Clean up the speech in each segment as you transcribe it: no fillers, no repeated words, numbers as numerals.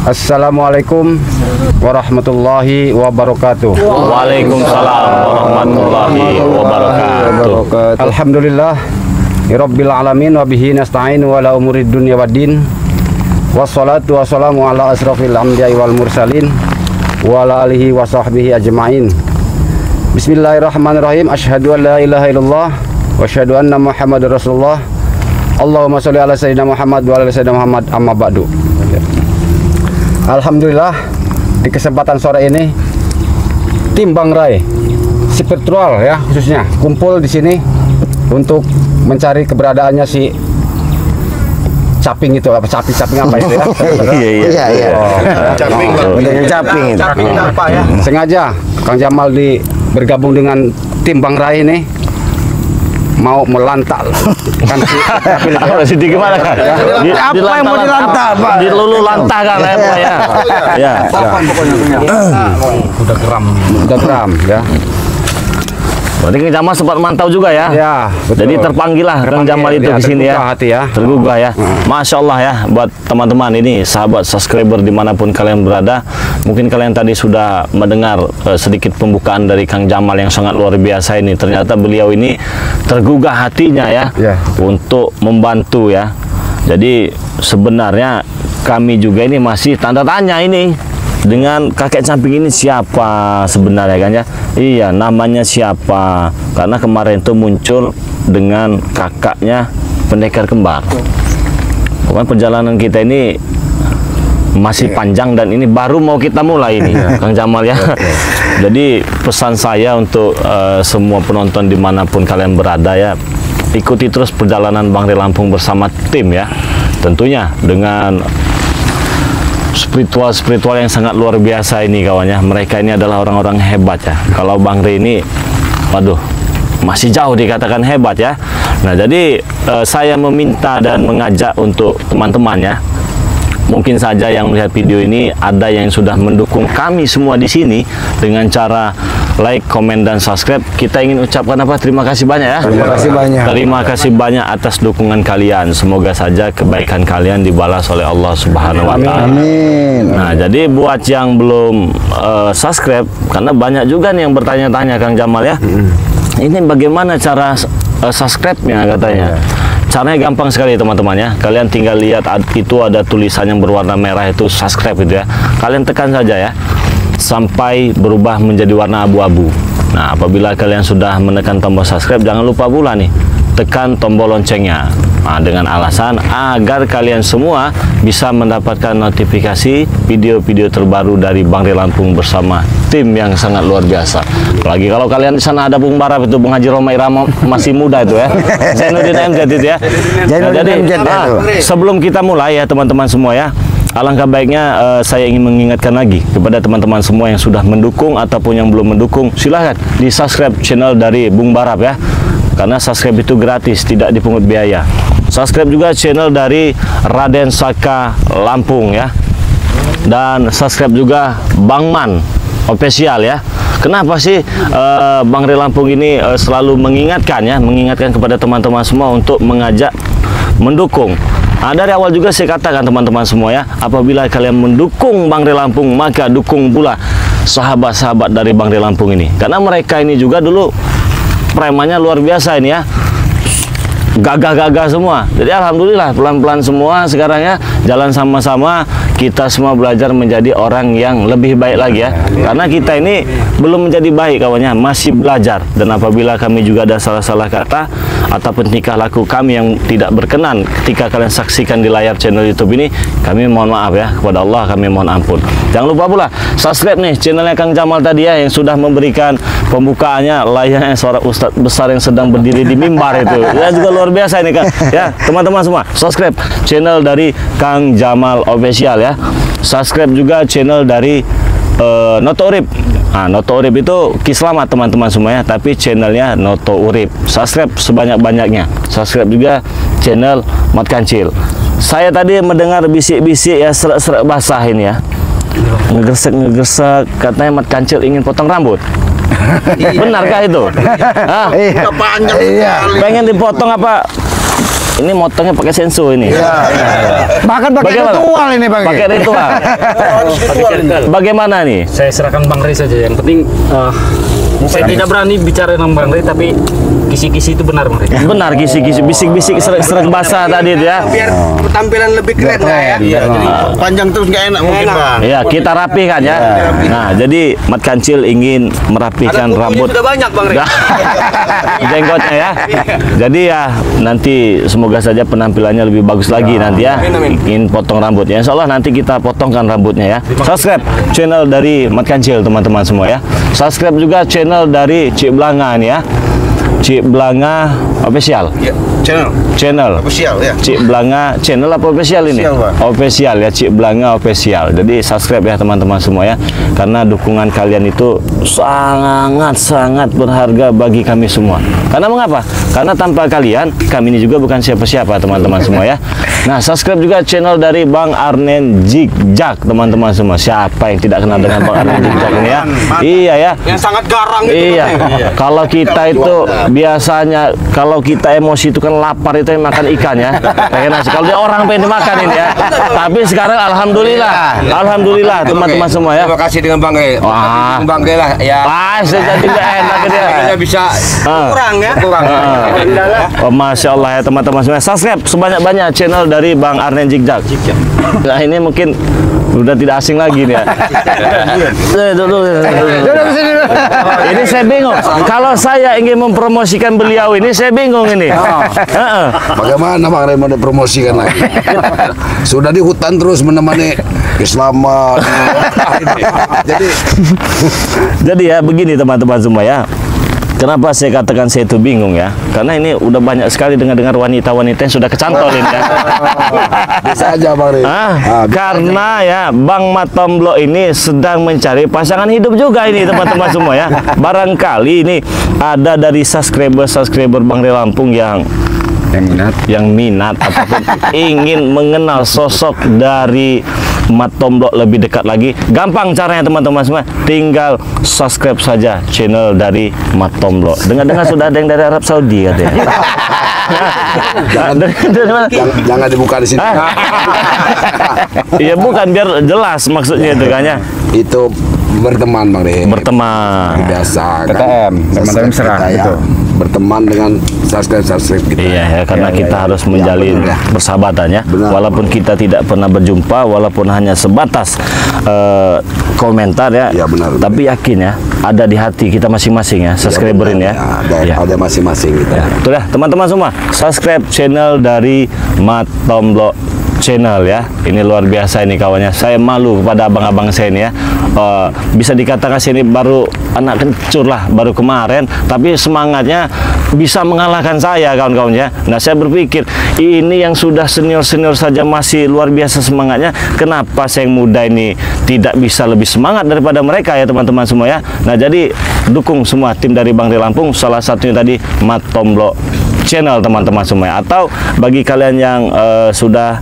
Assalamualaikum warahmatullahi wabarakatuh. Waalaikumsalam warahmatullahi wabarakatuh. Alhamdulillah Rabbil alamin wa bihi nasta'in wa la umurid dunya waddin. Wassalatu wassalamu ala asrafil anbiya'i wal mursalin wa ala alihi wa sahbihi ajma'in. Bismillahirrahmanirrahim. Asyhadu an la ilaha illallah wa asyhadu anna Muhammadar Rasulullah. Allahumma sholli ala sayyidina Muhammad wa ala sayyidina Muhammad, amma ba'du. Alhamdulillah di kesempatan sore ini tim Bang Rai spiritual ya khususnya kumpul di sini untuk mencari keberadaannya si caping itu apa caping apa itu ya? Iya. Caping apa ya? Sengaja Kang Jamal bergabung dengan tim Bang Rai ini mau melantak kan si gimana kan? Apa yang mau dilantak, Pak? Dilulu lantah kan ya. Udah geram ya. Berarti Kang Jamal sempat mantau juga ya? Ya, betul. Jadi terpanggil lah Kang Jamal itu ke sini ya. Hati ya. Tergugah ya. Masya Allah ya buat teman-teman ini sahabat subscriber dimanapun kalian berada. Mungkin kalian tadi sudah mendengar sedikit pembukaan dari Kang Jamal yang sangat luar biasa ini. Ternyata beliau ini tergugah hatinya ya, untuk membantu ya. Jadi sebenarnya kami juga ini masih tanda tanya ini. Dengan kakek samping ini siapa sebenarnya kan ya? Iya, namanya siapa? Karena kemarin itu muncul dengan kakaknya pendekar kembar. Pokoknya perjalanan kita ini masih panjang dan ini baru mau kita mulai ini, Kang Jamal ya. Jadi pesan saya untuk semua penonton dimanapun kalian berada ya, ikuti terus perjalanan Bang Rai Lampung bersama tim ya. Tentunya dengan spiritual yang sangat luar biasa ini kawannya. Mereka ini adalah orang-orang hebat ya. Kalau Bang Rai ini, waduh, masih jauh dikatakan hebat ya. Nah jadi saya meminta dan mengajak untuk teman-teman ya. Mungkin saja yang melihat video ini ada yang sudah mendukung kami semua di sini dengan cara like, komen, dan subscribe. Kita ingin ucapkan apa? Terima kasih banyak ya. Terima kasih banyak. Terima kasih banyak atas dukungan kalian. Semoga saja kebaikan kalian dibalas oleh Allah Subhanahu wa Ta'ala. Amin. Nah, jadi buat yang belum subscribe, karena banyak juga nih yang bertanya-tanya Kang Jamal ya. Ini bagaimana cara subscribe-nya katanya. Caranya gampang sekali teman-teman ya. Kalian tinggal lihat itu ada tulisan yang berwarna merah itu subscribe gitu ya. Kalian tekan saja ya sampai berubah menjadi warna abu-abu. Nah, apabila kalian sudah menekan tombol subscribe, jangan lupa pula nih tekan tombol loncengnya. Nah, dengan alasan agar kalian semua bisa mendapatkan notifikasi video-video terbaru dari Bang Rai Lampung bersama tim yang sangat luar biasa. Apalagi kalau kalian di sana ada Bung Barap itu, Bung Haji Roma Irama masih muda itu ya. Zainuddin MZ itu ya. Nah, jadi sebelum kita mulai ya teman-teman semua ya, alangkah baiknya saya ingin mengingatkan lagi kepada teman-teman semua yang sudah mendukung ataupun yang belum mendukung, silahkan di subscribe channel dari Bung Barap ya. Karena subscribe itu gratis, tidak dipungut biaya. Subscribe juga channel dari Raden Saka Lampung ya. Dan subscribe juga Bang Man Official ya. Kenapa sih Bang Rai Lampung ini selalu mengingatkan ya, mengingatkan kepada teman-teman semua untuk mengajak mendukung. Nah, dari awal juga saya katakan teman-teman semua ya, apabila kalian mendukung Bang Rai Lampung, maka dukung pula sahabat-sahabat dari Bang Rai Lampung ini. Karena mereka ini juga dulu premannya luar biasa ini ya, gagah-gagah semua. Jadi alhamdulillah pelan-pelan semua sekarang ya, jalan sama-sama, kita semua belajar menjadi orang yang lebih baik lagi ya. Karena kita ini belum menjadi baik kawannya, masih belajar. Dan apabila kami juga ada salah-salah kata ataupun tingkah laku kami yang tidak berkenan ketika kalian saksikan di layar channel YouTube ini, kami mohon maaf ya, kepada Allah kami mohon ampun. Jangan lupa pula subscribe nih channelnya Kang Jamal tadi ya, yang sudah memberikan pembukaannya layaknya seorang ustadz besar yang sedang berdiri di mimbar itu. Ya juga luar biasa ini kan ya teman-teman semua. Subscribe channel dari Kang Jamal Official ya. Subscribe juga channel dari Noto Urip. Nah, Noto Urip itu Kislamat teman-teman semuanya, tapi channelnya Noto Urip. Subscribe sebanyak-banyaknya. Subscribe juga channel Mat Kancil. Saya tadi mendengar bisik-bisik ya, serak-serak basah ini ya, ngegesek-ngegesek, katanya Mat Kancil ingin potong rambut. Benarkah itu? Iya. Pengen dipotong apa ini motongnya pakai senso ini. Bahkan pakai ritual ini Bang. Pakai ritual. Bagaimana nih? Saya serahkan Bang Rey saja. Yang penting saya tidak berani bicara dengan Bang Rey, tapi kisi-kisi itu benar Bang Rey. Benar, kisi-kisi, bisik-bisik, serak basah tadi itu ya. Biar tampilan lebih keren ya. Jadi panjang terus nggak enak mungkin Bang. Ya, kita rapikan ya. Nah, jadi Mat Kancil ingin merapikan rambut. Sudah banyak Bang Rey. Jenggotnya ya. Jadi ya nanti semoga saja penampilannya lebih bagus lagi nanti ya. Ingin potong rambutnya. Insya Allah nanti kita potongkan rambutnya ya. Subscribe channel dari Mat Kancil teman-teman semua ya. Subscribe juga channel dari Cik Blanga nih ya. Cik Blanga official. Ya, Channel. official ya. Cik Blanga channel apa official ini? Official, Pak. Official ya, Cik Blanga official. Jadi subscribe ya teman-teman semua ya. Karena dukungan kalian itu sangat berharga bagi kami semua. Karena mengapa? Karena tanpa kalian, kami ini juga bukan siapa-siapa teman-teman semua ya. Nah, subscribe juga channel dari Bang Arnen Jigjak teman-teman semua. Siapa yang tidak kenal dengan Bang Arnen Jigjak ini ya? Iya ya. Yang sangat garang itu. Iya. Kalau kita itu biasanya kalau kita emosi itu kan lapar itu yang makan ikan ya. Pengen nasi. Kalau dia orang pengen dimakan ini ya. Tapi sekarang alhamdulillah teman-teman semua ya. Terima kasih dengan Bang Rey. Wah. Bang Rey lah ya. Pas jadi nggak enak dia. Kita bisa kurang ya. Kurang. Oh, Masya Allah ya teman-teman semua. Subscribe sebanyak-banyak channel dari Bang Arnen Jigjak. Nah ini mungkin udah tidak asing lagi nih ya. Ini saya bingung. Kalau saya ingin mempromosikan beliau ini, saya bingung ini. Bagaimana Bang Rey mau dipromosikan lagi? Sudah di hutan terus menemani Islam. Jadi ya begini teman-teman semua ya. Kenapa saya katakan saya itu bingung ya? Karena ini udah banyak sekali dengar wanita-wanita yang sudah kecantol ini ya. Bisa aja Bang Rey. Karena ya Bang Matomblo ini sedang mencari pasangan hidup juga ini teman-teman semua ya. Barangkali ini ada dari subscriber Bang Rey Lampung yang minat ataupun ingin mengenal sosok dari Mat Tomblo lebih dekat lagi. Gampang caranya teman-teman semua, tinggal subscribe saja channel dari Mat Tomblo. Dengar-dengar sudah ada yang dari Arab Saudi katanya. Jangan dibuka di sini. Iya bukan, biar jelas maksudnya itu kan ya. Itu berteman Bang Rey. Berteman. Biasa. TTM, teman-teman serah gitu. Berteman dengan subscribe kita. Iya ya, karena kita harus menjalin persahabatan ya. Walaupun kita tidak pernah berjumpa, walaupun hanya sebatas komentar ya. Ya benar. Tapi yakin ya, ada di hati kita masing-masing ya, subscriberin ya. Ada masing-masing kita. Betul ya, teman-teman semua, subscribe channel dari Mat Tomblo channel ya. Ini luar biasa ini kawannya. Saya malu kepada abang-abang saya ini ya. Bisa dikatakan saya ini baru anak kencur lah, baru kemarin, tapi semangatnya bisa mengalahkan saya kawan-kawannya. Nah saya berpikir ini yang sudah senior-senior saja masih luar biasa semangatnya, kenapa saya yang muda ini tidak bisa lebih semangat daripada mereka ya teman-teman semua ya. Nah jadi dukung semua tim dari Bang Rey Lampung, salah satunya tadi Mat Tomblo channel teman-teman semua ya. Atau bagi kalian yang sudah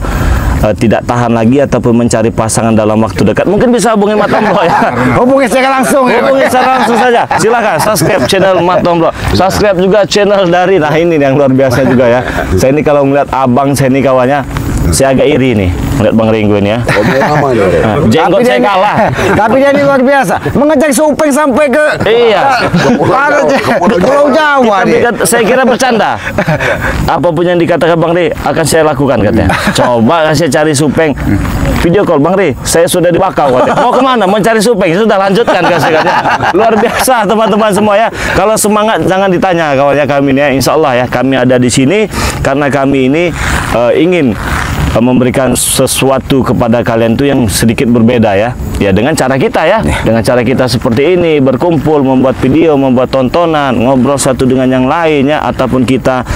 tidak tahan lagi ataupun mencari pasangan dalam waktu dekat, mungkin bisa hubungi Mat Tomblo ya. Hubungi secara langsung. Hubungi secara langsung saja. Silakan subscribe channel Mat Tomblo. Subscribe juga channel dari, nah ini yang luar biasa juga ya. Saya ini kalau melihat abang saya ini kawannya, saya agak iri nih melihat Bang Ringgo ini ya. Jenggot saya kalah. Tapi dia ini luar biasa, mengecek supeng sampai ke Pulau Jawa nih. Saya kira bercanda. Apapun yang dikatakan Bang Rey akan saya lakukan katanya. Coba saya cari supeng. Video call Bang Rey, saya sudah di Bakau katanya. Mau kemana? Mencari supeng. Sudah lanjutkan katanya. Luar biasa teman-teman semua ya. Kalau semangat jangan ditanya kawannya kami ini ya. Insya Allah ya kami ada di sini karena kami ini ingin memberikan sesuatu kepada kalian tuh yang sedikit berbeda ya. Ya dengan cara kita ya. Dengan cara kita seperti ini, berkumpul, membuat video, membuat tontonan, ngobrol satu dengan yang lain ya, ataupun kita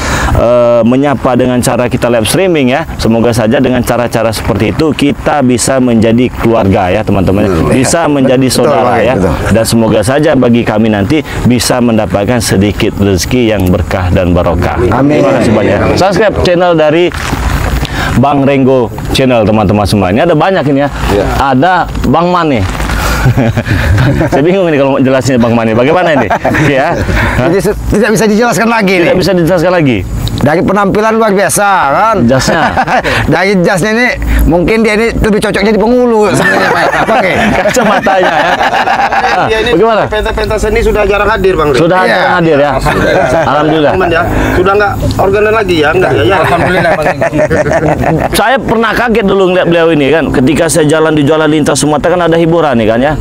menyapa dengan cara kita live streaming ya. Semoga saja dengan cara-cara seperti itu kita bisa menjadi keluarga ya teman-teman. Bisa menjadi saudara ya. Dan semoga saja bagi kami nanti bisa mendapatkan sedikit rezeki yang berkah dan barokah. Amin. Terima kasih banyak. Subscribe channel dari Bang Ringgo channel teman-teman semua. Ini ada banyak ini ya. Ada Bang Mane. Saya bingung ini kalau mau jelasnya Bang Mane. Bagaimana ini? Ya. Jadi tidak bisa dijelaskan lagi. Tidak bisa dijelaskan lagi. Dari penampilan luar biasa kan. Jasnya. Dari jasnya ini mungkin dia ini lebih cocok jadi penghulu sebenarnya Bang. Kacamatanya ya. Dia ini Bagaimana? pentas seni sudah jarang hadir Bang. Sudah Iya. jarang hadir ya. Alhamdulillah. Teman ya, sudah nggak organer lagi ya, enggak ya. Alhamdulillah Bang. Saya pernah kaget dulu ngeliat beliau ini kan. Ketika saya jalan di Jalan Lintas Sumatera kan ada hiburan nih kan ya.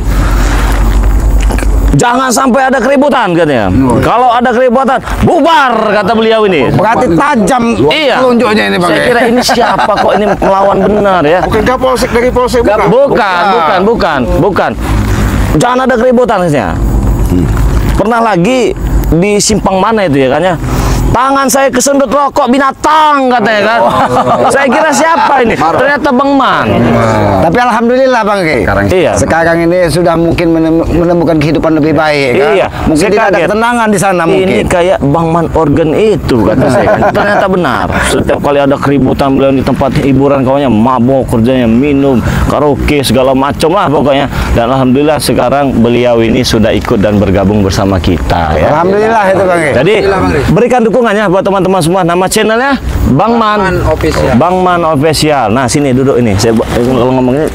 Jangan sampai ada keributan katanya. Kalau ada keributan, bubar kata beliau ini. Berarti tajam Iya. telunjuknya ini Bang. Saya kira ini siapa kok ini melawan benar ya. Bukan Kapolsek dari Polsek bukan. Bukan. Jangan ada keributan katanya. Pernah lagi di simpang mana itu ya kan ya. Tangan saya kesundut rokok binatang katanya kan. Saya kira siapa ini? Ternyata Bang Man. Tapi alhamdulillah Bang Ki. Iya. Sekarang ini sudah mungkin menemukan kehidupan lebih baik kan. Iya. Mungkin Saya tidak ada kaget. ketenangan di sana Ini mungkin. kayak Bang Man organ itu kata saya kan. Ternyata benar. Setiap kali ada keributan beliau di tempat hiburan kawannya mabok, kerjanya minum, karaoke segala macam lah pokoknya. Dan alhamdulillah sekarang beliau ini sudah ikut dan bergabung bersama kita ya. Alhamdulillah itu Bang Ki. Jadi berikan dukungannya buat teman-teman semua. Nama channelnya Bang Man Official. Bang Man Official. Nah sini duduk ini. Saya kalau ngomong ini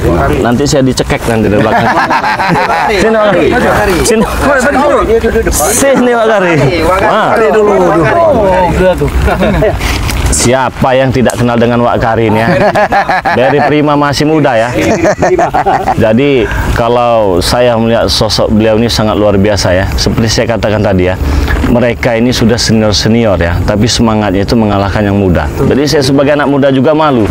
nanti saya dicekek nanti dari belakang. Sini Pak Gari. Sini. Sini Pak Gari. Siapa yang tidak kenal dengan Wak Karin ya? Dari Prima masih muda ya. Jadi kalau saya melihat sosok beliau ini sangat luar biasa ya. Seperti saya katakan tadi ya, mereka ini sudah senior-senior ya, tapi semangatnya itu mengalahkan yang muda. Jadi saya sebagai anak muda juga malu.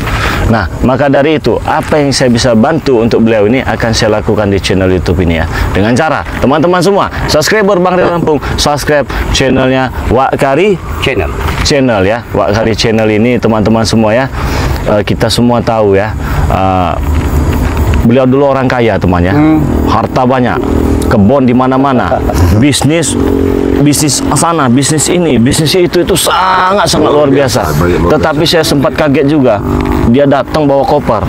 Nah, maka dari itu, apa yang saya bisa bantu untuk beliau ini akan saya lakukan di channel YouTube ini ya. Dengan cara, teman-teman semua, subscriber Bang Ria Lampung, subscribe channelnya Wak Kari channel ya. Wak Kari channel ini teman-teman semua ya. Kita semua tahu ya. Beliau dulu orang kaya temannya, harta banyak, kebun di mana-mana, bisnis sana, bisnis ini, bisnis itu sangat luar biasa. Tetapi saya sempat kaget juga, dia datang bawa koper.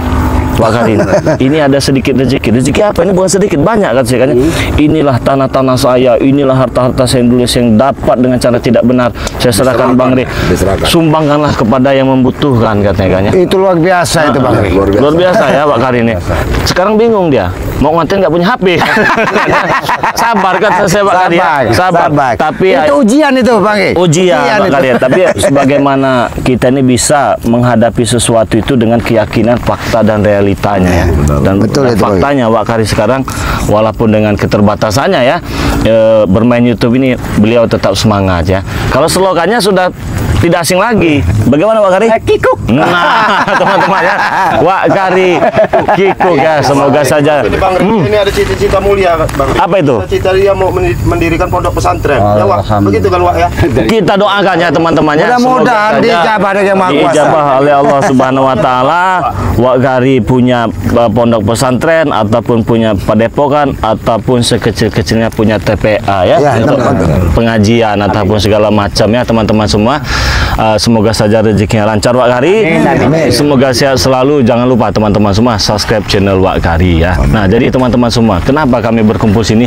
Wak Karin, ini ada sedikit rezeki apa ini? Bukan sedikit, banyak kan saya kan. Inilah tanah-tanah saya, inilah harta-harta saya dulu yang dapat dengan cara tidak benar. Saya serahkan Bang Ri, sumbangkanlah kepada yang membutuhkan katanya kan ya. Itu luar biasa itu Bang Ki. Luar biasa ya Wak Karin ini. Sekarang bingung dia, mau ngantin nggak punya HP. Sabar kan saya Wak Karin. Sabar. Tapi itu ujian itu Bang Ki. ujian Wak itu. Karin. Tapi sebagaimana kita ini bisa menghadapi sesuatu itu dengan keyakinan, fakta dan realitanya ya. Dan Betul itu, faktanya Wak Karin sekarang walaupun dengan keterbatasannya ya, bermain YouTube ini beliau tetap semangat ya. Kalau slogannya sudah tidak asing lagi. Bagaimana Wak Kari? Kikuk. Nah, teman-teman ya. Wak Kari Kikuk ya. Semoga saja. Ini Bang Ri, ini ada cita-cita mulia Bang Ri. Apa itu? Cita-cita dia mau mendirikan pondok pesantren. Ya Wak, begitu kan Wak ya? Kita doakan ya teman-temannya. Mudah-mudahan dijabah dari Yang Maha Kuasa. Dijabah oleh Allah Subhanahu wa taala. Wak Kari punya pondok pesantren ataupun punya padepokan ataupun sekecil-kecilnya punya TPA ya. Ya, Untuk pengajian ataupun segala macam ya teman-teman semua. Semoga saja rezekinya lancar Wak Kari. Semoga sehat selalu. Jangan lupa teman-teman semua subscribe channel Wak Kari ya. Nah, jadi teman-teman semua, kenapa kami berkumpul sini?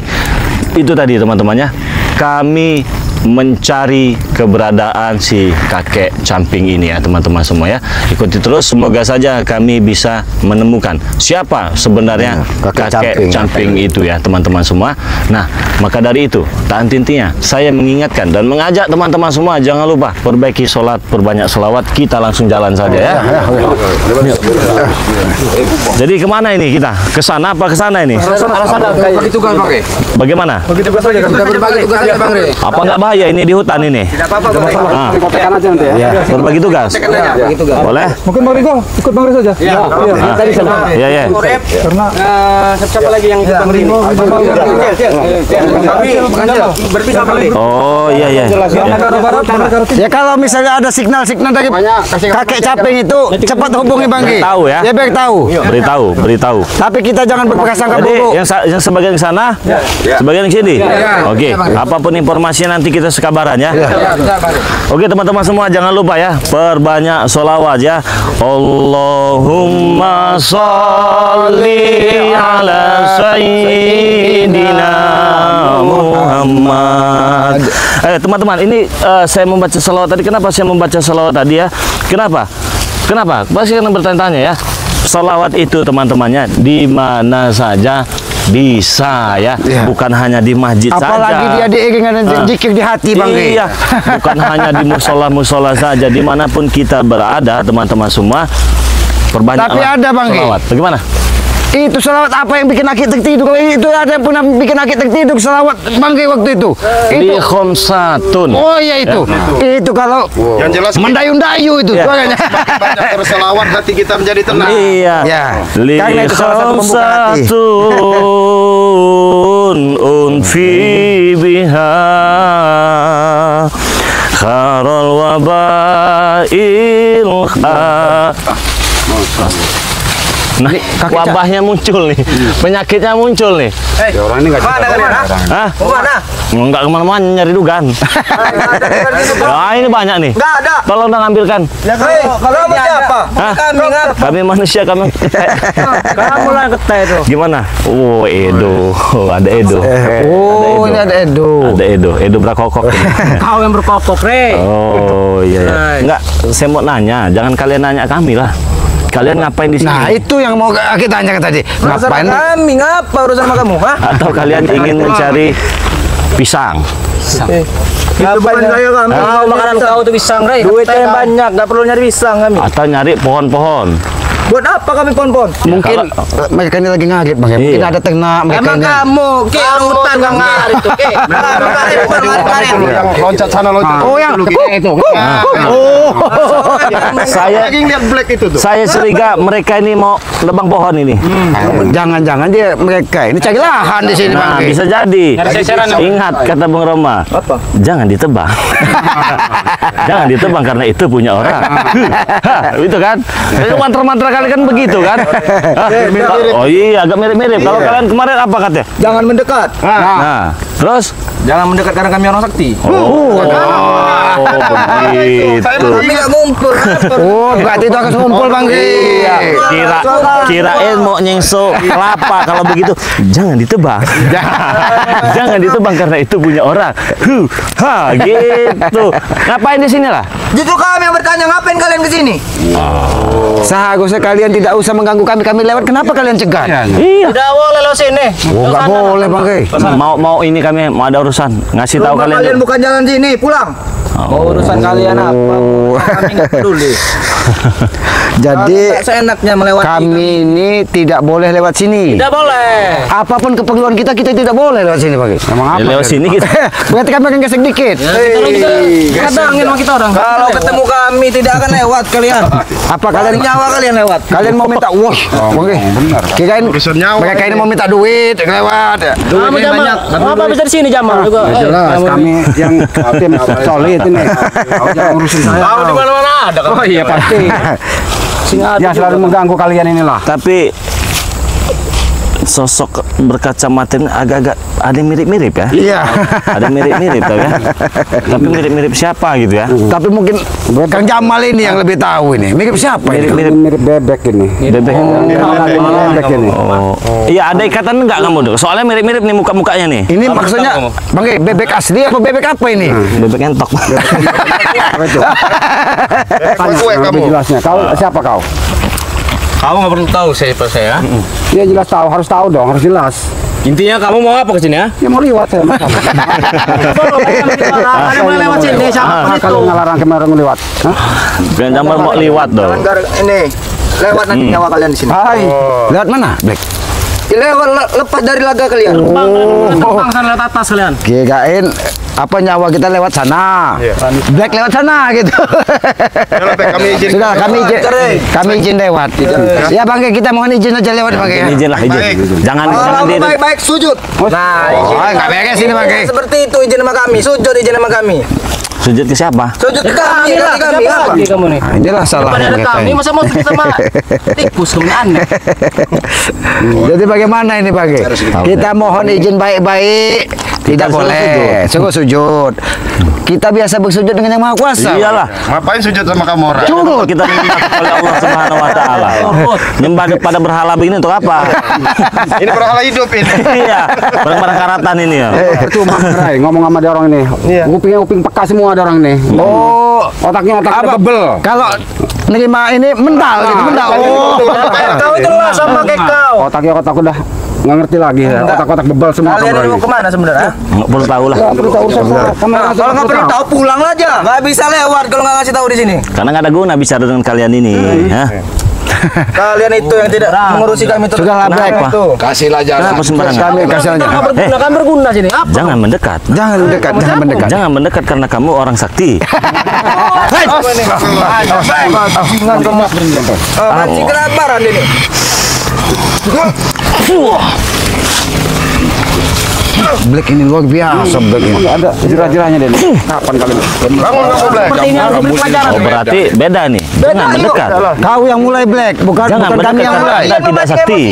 Itu tadi teman-temannya. Kami mencari keberadaan si kakek camping ini ya teman-teman semua ya. Ikuti terus, semoga saja kami bisa menemukan siapa sebenarnya kakek camping itu ya teman-teman semua. Nah, maka dari itu tak henti-hentinya saya mengingatkan dan mengajak teman-teman semua, jangan lupa perbaiki sholat, perbanyak sholawat. Kita langsung jalan saja ya. Jadi kemana ini kita? Ke sana apa ke sana ini? Bagi tugas pakai. Bagaimana? Kita berbagi tugas aja Bang Ri. Apa nggak bahaya ini di hutan ini? Tidak apa-apa Bang Ri. Ah, Tekan aja nanti ya. berbagi tugas. Boleh? Mungkin Bang Rigo ikut Bang Rigo saja. Ya, Tadi sana. Iya, iya. Karena siapa lagi yang ikut Bang Ri? Kami berpisah Bang Ri. Oh, iya, iya. negara barat, negara timur. Ya kalau misalnya ada signal-signal dari kakek caping itu cepat hubungi Bang Ki. Tahu ya. Ya biar tahu. Beritahu. Tapi kita jangan berprasangka Jadi buruk. yang sebagian ke sana, sebagian ke sini. Oke. Apapun informasinya nanti kita sekabaran ya. Oke teman-teman semua, jangan lupa ya perbanyak sholawat ya. Allahumma sholli ala sayyidina Muhammad Muhammad. Teman-teman, ini saya membaca salawat tadi. Kenapa saya membaca salawat tadi ya? Kenapa? Pasti kalian bertanya-tanya ya. Salawat itu teman-temannya di mana saja bisa ya, bukan hanya di masjid apalagi saja. dia diiringan zikir di hati, Bang. Iya, bukan hanya di musola-musola saja, dimanapun kita berada, teman-teman semua, perbanyak. Tapi ada, Bang, salawat. Bagaimana? Itu salawat apa yang bikin akik tertidur? Itu ada yang pernah bikin akik tertidur salawat, Bang, waktu itu. Di khomsatun. Oh iya itu. Itu kalau Yang jelas mendayu-dayu itu suaranya. banyak berselawat hati kita menjadi tenang. Iya. Ya. Li Karena itu salah satu pembuka hati. khomsatun unfi biha kharul wabail Nah, wabahnya muncul nih, penyakitnya muncul nih. Orang ini nggak Hah? Kemana? Nggak kemana-mana, nyari dugaan. Nah, ini banyak nih. Nggak ada. Tolong dong ambilkan. Ya kalau kamu siapa? Hah? Kami Kami manusia, kami Kamu lah keteh itu. gimana? Oh, Edo. Ada Edo. Oh, ini ada Edo. Ada Edo. Edo berkokok. Kau yang berkokok, Re. Oh, iya. Enggak, saya mau nanya. Jangan kalian nanya kami lah. Kalian ngapain di sini? Nah, itu yang mau kita tanyakan tadi. Ngapain? Kami ngapa urusan sama kamu? Hah? Atau kalian ingin mencari pisang? Ngapain saya kami? Kau makanan kau tuh pisang, Rey. Duitnya banyak, nggak perlu nyari pisang kami. Atau nyari pohon-pohon? Buat apa kami pon-pon? Mungkin mereka ini lagi ngaget, Bang. Mungkin Iya. ada ternak mereka Emang ini. kamu, ke hutan nggak ngarit tuh, ke. Kemarin. Loncat sana loncat. Oh, yang itu. Saya lagi lihat black itu tuh. Saya curiga mereka ini mau nebang pohon ini. Jangan-jangan dia mereka ini cari lahan di sini, Nah, Bang. bisa jadi. Ingat kata Bung Roma. Apa? Jangan ditebang. Jangan ditebang karena itu punya orang. Itu kan? Itu mantra-mantra kali kan begitu kan? Oh iya, agak mirip-mirip. Kalau kalian kemarin apa katanya? Jangan mendekat. Nah, terus? Jangan mendekat karena kami orang sakti. Oh, begitu. Kami nggak ngumpul. Oh, berarti itu akan ngumpul, Bang. Iya, kirain mau nyengso kelapa. Kalau begitu, jangan ditebang. Jangan ditebang karena itu punya orang. Gitu. Ngapain di sini lah? Justru kami yang bertanya, ngapain kalian ke sini? Seharusnya kalian tidak usah mengganggu kami. Kami lewat. Kenapa kalian cegat? Iya. Udah boleh lo sini. Oh, nggak boleh, Bang. Mau ini kami mau ada urusan. Ngasih tahu Rumah kalian kalian. bukan jalan sini, pulang. Mau urusan kalian apa? Kami nggak peduli. Jadi Tak seenaknya melewati. kami ini tidak boleh lewat sini. Tidak boleh. Apapun keperluan kita tidak boleh lewat sini, Bang. Emang Ya, lewat sini kita. Berarti kami akan gesek dikit. Kalau kita kadangin sama kita orang. Kalau ketemu kami tidak akan lewat kalian. Apa kalian Nyawa kalian lewat. Kalian mau minta wah, oke. Kirain mereka ini mau minta duit lewat. Kamu Jamal. Apa bisa di sini Jamal juga? Jelas kami yang tim solid ini. Kau jangan urusin saya. Kamu di mana-mana ada. Oh iya pasti. Ya selalu mengganggu kalian inilah. Tapi sosok berkacamata ini agak-agak ada mirip-mirip ya. Iya. Ada mirip-mirip ya. Tapi mirip-mirip siapa gitu ya? Tapi mungkin Kang Jamal ini yang lebih tahu ini. Mirip siapa ini? Mirip-mirip Mirip bebek ini. bebek. Bebek ini. Oh. Iya, ada ikatan enggak kamu dong? Soalnya mirip-mirip nih muka-mukanya nih. Ini maksudnya Bang, bebek asli apa bebek apa ini? Bebek entok. Lebih jelasnya. Kau siapa kau? Kamu nggak perlu tahu siapa saya. Ya jelas tahu, harus tahu dong, harus jelas. Intinya kamu mau apa ke sini ya? Ya mau lewat saya makan. Ada yang lewat sini siapa Kalau ngelarang kemarin lewat. Hah? Jangan Jamal mau liwat dong. Ini lewat nanti nyawa kalian di sini. Hai. Lewat mana? Black. Lewat lepas dari laga kalian. Terbang sana lewat atas kalian. Kirain apa nyawa kita lewat sana. Black lewat sana gitu. Kami izin. Sudah kami izin lewat. Ya Bang, kita mohon izin aja lewat Bang ya. Izin lah, izin. Jangan di Baik-baik sujud. Nah, izin. Oh, nggak beres ini Bang. Seperti itu izin sama kami. Sujud izin sama kami. sujud ke siapa? Sujud ke kami lah. kami. Siapa lagi kamu nih? Nah, inilah salah Pada ada kami masa mau sujud sama tikus kamu aneh. Jadi bagaimana ini Bang? Kita mohon izin baik-baik Tidak boleh. Suruh sujud. Kita biasa bersujud dengan Yang Maha Kuasa. Iyalah. Ngapain sujud sama kamu orang? Curut. Kita menyembah kepada Allah Subhanahu wa taala. Nyembah kepada berhala begini untuk apa? Ini berhala hidup ini. Iya, barang-barang karatan ini ya. Percuma Rai, ngomong sama dia orang ini. Kuping peka semua ada orang ini. Oh, Otaknya apa? bebel. Kalau nerima ini mental gitu, mental. Oh. Kau itu lah sama kayak kau. Otaknya otak udah nggak ngerti lagi ya. Otak-otak bebel semua. Kalian kamu ini mau ini. kemana sebenarnya? Nggak perlu tahu lah. Nggak perlu tahu urusan saya. Kalau nggak perlu tahu pulang aja. Nggak bisa lewat kalau nggak ngasih tahu di sini. Karena nggak ada guna bicara dengan kalian ini. Hah? Kalian itu yang tidak mengurusi kami terus. Sudahlah, Black. Itu. Kasihlah jalan. Kenapa sembarangan? Kami kasih aja. Kan berguna sini. Apa? Jangan mendekat. Jangan mendekat, jangan mendekat. Jangan mendekat karena kamu orang sakti. Mancing kelaparan ini. Black ini luar biasa, Black ini. Ada jirah-jirahnya deh. Kapan kalian? Bangun kamu Black. Seperti ini harus beri pelajaran. Oh, berarti beda nih. Jangan mendekat. Kau yang mulai, Black, bukan Jangan bukan kami mendekat yang karena mulai. Anda tidak sakti.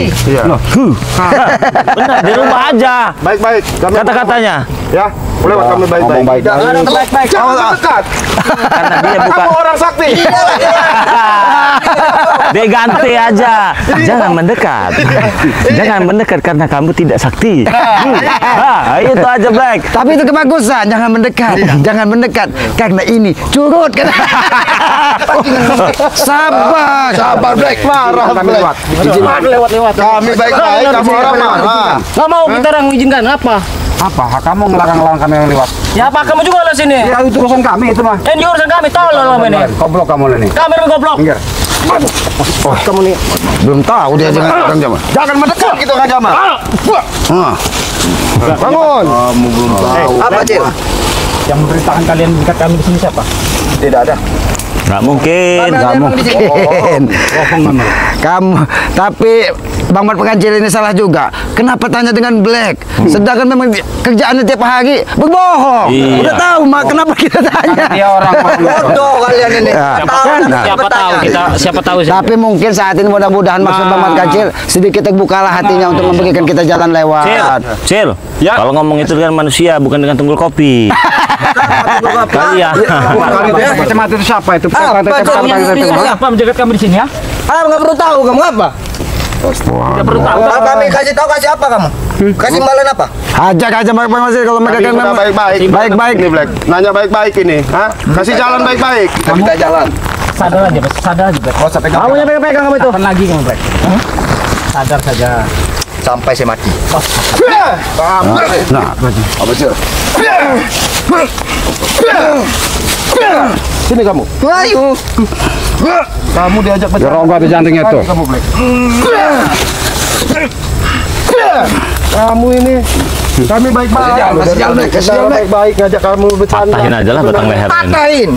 Benar, di rumah aja. Baik-baik. Kami Kata-katanya. ya. Lewat kami baik-baik. Ngomong baik. Baik-baik. Jangan dekat. Karena dia bukan. Kamu orang sakti. Dia ganti aja. Jangan mendekat. Jangan mendekat karena kamu tidak sakti. Itu aja Black. Tapi itu kebagusan, jangan mendekat, jangan mendekat karena ini curut kan. Sabar, Sabar Black. Marah Black. Lewat-lewat. Kami baik-baik. Kamu orang marah. Nggak mau kita orang mengizinkan apa? Apa? Hak kamu ngelarang-larang kami yang lewat. Ya apa kamu juga lah sini? Ya itu urusan kami itu mah. Ini urusan kami, tolong kamu ini. Goblok kamu ini. Kami yang goblok. Minggir. kamu nih belum tahu dia jangan Kang Jamal. Jangan mendekat gitu Kang Jamal. Bangun. Kamu belum tahu. Apa Cil? Yang memerintahkan kalian dekat kami di sini siapa? Tidak ada. Nggak mungkin. Nggak mungkin. Kamu, tapi Bang Mat Pengancil ini salah juga. Kenapa tanya dengan Black? Sedangkan memang kerjaannya tiap hari berbohong. Iya. Udah tahu, Mak, kenapa kita tanya? Dia orang Bodoh kalian ini. Ya. Siapa tahu kita siapa tahu Tapi mungkin saat ini mudah-mudahan maksud Bang Mat Pengancil sedikit terbukalah hatinya untuk memberikan kita jalan lewat. Cil, kalau ngomong itu dengan manusia bukan dengan tunggul kopi. Kalian. kacamata itu siapa itu? Siapa menjaga kami di sini ya? Ah, nggak perlu tahu kamu apa? Nggak perlu tahu. Kalau kami kasih tahu kasih apa kamu? Kasih imbalan apa? Ajak aja Bang Pengancil kalau mereka Kami kan sudah memang baik-baik. baik-baik. Ini Black. Nanya baik-baik ini. Hah? Kasih jalan baik-baik. Kita jalan. Sadar aja, Bos. Sadar aja, Black. Kamu yang pegang kamu itu. Kapan lagi kamu, Black? Sadar saja. Sampai saya mati. Apa sih? Sini kamu. Ayo. Kamu diajak Ya rongga tuh jantungnya tuh. Kamu Black. Kamu ini. Kami baik-baik. Kasih jalan, Black. Kasih jalan, Black. Baik-baik ngajak kamu bercanda. Patahin aja lah batang leher ini. Patahin.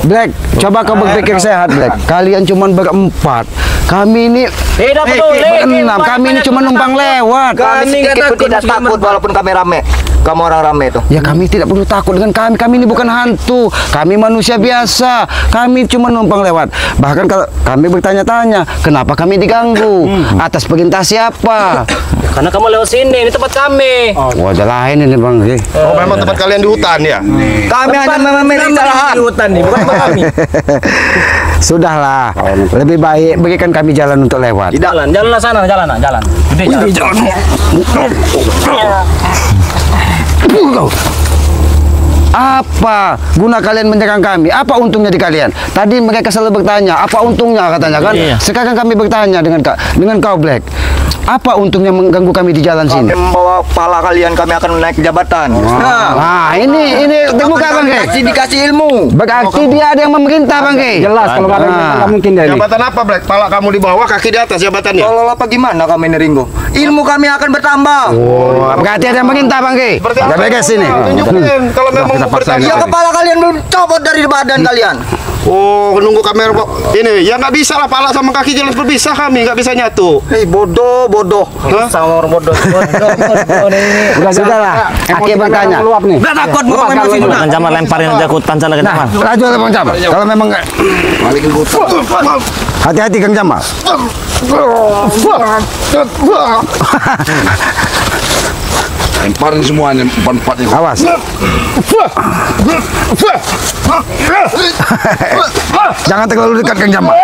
Black, coba kau berpikir sehat, Black. Kalian cuma berempat. Kami ini Tidak peduli. berenam. Kami ini cuma numpang lewat. Kami tidak takut walaupun kami rame. Kamu orang rame itu. Ya kami tidak perlu takut dengan kami. Kami ini bukan hantu. Kami manusia biasa. Kami cuma numpang lewat. Bahkan kalau kami bertanya-tanya, kenapa kami diganggu? Atas perintah siapa? Karena kamu lewat sini, ini tempat kami. Wajah lain ini Bang. Oh, memang tempat kalian di hutan ya? Kami hanya memerintah di hutan nih, bukan tempat kami. Sudahlah. Lebih baik berikan kami jalan untuk lewat. Jalan lah sana, jalan. Gede jalan. Apa guna kalian menjaga kami? Apa untungnya di kalian? Tadi mereka selalu bertanya, apa untungnya katanya kan? Iya. Sekarang kami bertanya dengan kau Black. Apa untungnya mengganggu kami di jalan sini? Membawa pala kalian, kami akan naik jabatan. Nah, ini terbuka Bang Ge. Dikasih ilmu. Berarti dia ada yang memerintah Bang Ge. Jelas kalau nggak ada yang nggak mungkin deh. Jabatan apa Black? Pala kamu di bawah, kaki di atas jabatannya. Tolol apa gimana kami ini Ringo? Ilmu kami akan bertambah. Oh, berarti ada yang memerintah Bang Ge. Seperti Udah apa? beres ini. Tunjukin kalau memang bertanya. Ya kepala kalian belum copot dari badan kalian. Oh, nunggu kamera ini. Ya nggak bisa lah, pala sama kaki jelas berpisah, kami nggak bisa nyatu. Hei bodoh. Hah? Sama orang bodoh. Sudahlah. Aki bertanya. Meluap nih. Udah takut mau main musik Kang Jamal lemparin aja hutan sana ke Nah, depan. laju Bang Jamal. Kalau memang Balikin hutan. hati-hati Kang Jamal. Lemparin semuanya empat-empatnya. Awas. Jangan terlalu dekat Kang Jamal.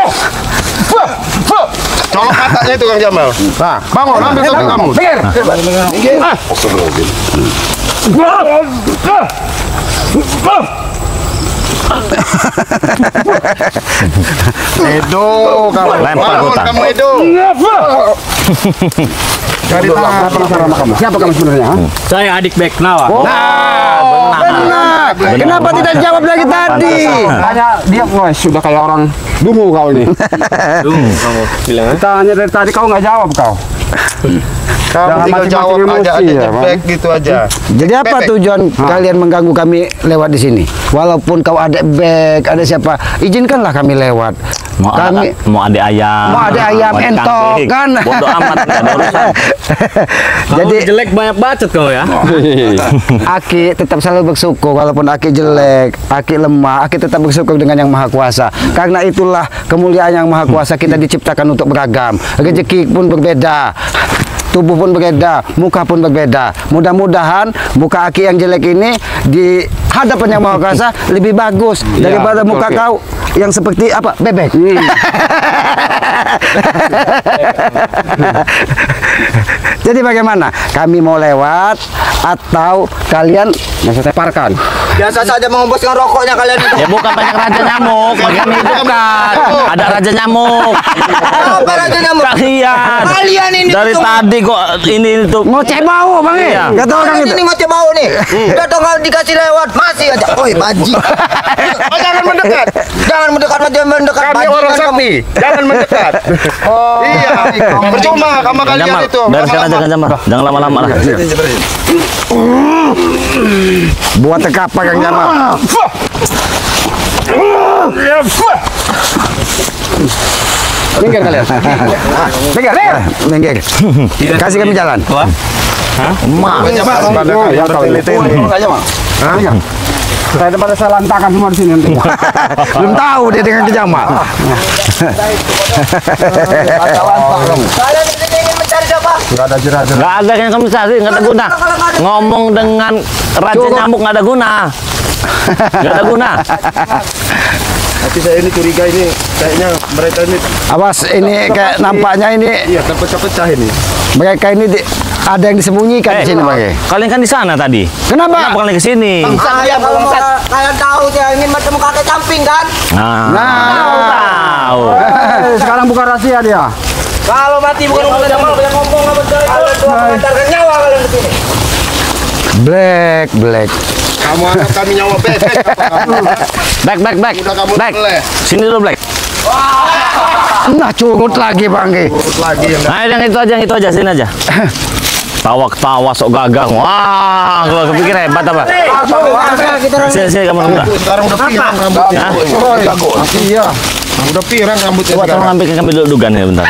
Colok matanya itu Kang Jamal. Nah, Bangun, ambil topeng kamu. Edo, kamu. Lempar Bangun hutan. kamu Edo. Cari tahu penasaran sama kamu. Siapa kamu sebenarnya? Ha? Saya adik Beknawa. benar. Kenapa tidak jawab lagi tadi? Tanya dia, wah sudah kayak orang dungu kau ini. Dungu kamu bilang. Tanya dari tadi kau nggak jawab kau. Kamu Jangan tinggal macam-macam jawab emosi aja, ya, ada Bang. back gitu aja. Jadi apa Bebek. tujuan kalian mengganggu kami lewat di sini? Walaupun kau ada bek, ada siapa, izinkanlah kami lewat. Kami Mau ada ayam. mau ada ayam mau ada entok kambing. kan. Bodoh amat, nggak ada urusan. Jadi Jadi jelek banyak bacot kau ya. Aki tetap selalu bersyukur walaupun Aki jelek, Aki lemah, Aki tetap bersyukur dengan Yang Maha Kuasa. Karena itulah kemuliaan Yang Maha Kuasa, kita diciptakan untuk beragam. Rezeki pun berbeda. Tubuh pun berbeda, muka pun berbeda. Mudah-mudahan muka Aki yang jelek ini di hadapan Yang Maha Kuasa lebih bagus daripada muka oke. kau yang seperti apa? Bebek. Jadi bagaimana? Kami mau lewat atau kalian Maksudnya parkan. Biasa saja mengembuskan rokoknya kalian itu. Ya bukan banyak raja nyamuk, bagaimana hidupkan. Ada raja nyamuk. Apa raja nyamuk? Kalian. Kalian ini Dari tuh- tadi kok ini tuh ngoceh bau Bang? Iya. Kata orang Kalian itu. ini ngoceh bau nih. Udah dong kalau dikasih lewat masih aja. Oi, baji. Oh, jangan mendekat. Jangan mendekat aja mendekat Kami bajingan orang kamu. sakti. Jangan mendekat. Iya. Percuma sama kalian Jamal, itu. dari sekarang aja Kang Jamal. Jangan lama-lama lah. Buat teka apa Kang Jamal? Minggir kalian. Minggir. Minggir. Kasih kami jalan. Emak. Ya kau ini. Minggir. Saya daripada saya lantakan semua di sini nanti. Belum tahu dia dengan Kang Jamal. Kalian di sini ingin mencari siapa? Nggak ada yang kamu cari, nggak ada guna. Ngomong dengan raja nyamuk nggak ada guna. Nggak ada guna. Tapi saya ini curiga ini kayaknya mereka ini Awas ini kayak nampaknya ini iya terpecah-pecah ini. mereka ini ada yang disembunyikan di sini Bang. Kalian kan di sana tadi. Kenapa? Kenapa kalian ke sini? Saya kalau kalian tahu dia ingin bertemu kakek camping kan? Tahu. Sekarang bukan rahasia dia. Kalau mati bukan urusan Jamal, banyak ngomong apa dari itu. Kalian cuma mengantarkan nyawa kalian ke sini. Black. Kamu anggap kami nyawa bebek apa kamu? Back. Udah kamu Back. meleh. Sini dulu Black. Nah curut lagi Bang. Lagi yang Nah, yang itu aja, sini aja. Tawa sok gagah. Wah, gua kepikir hebat apa? Sini kamu buka. sekarang udah pirang rambutnya. Iya. Udah pirang rambutnya Coba tolong sekarang. ambilkan kami dugaan ya bentar.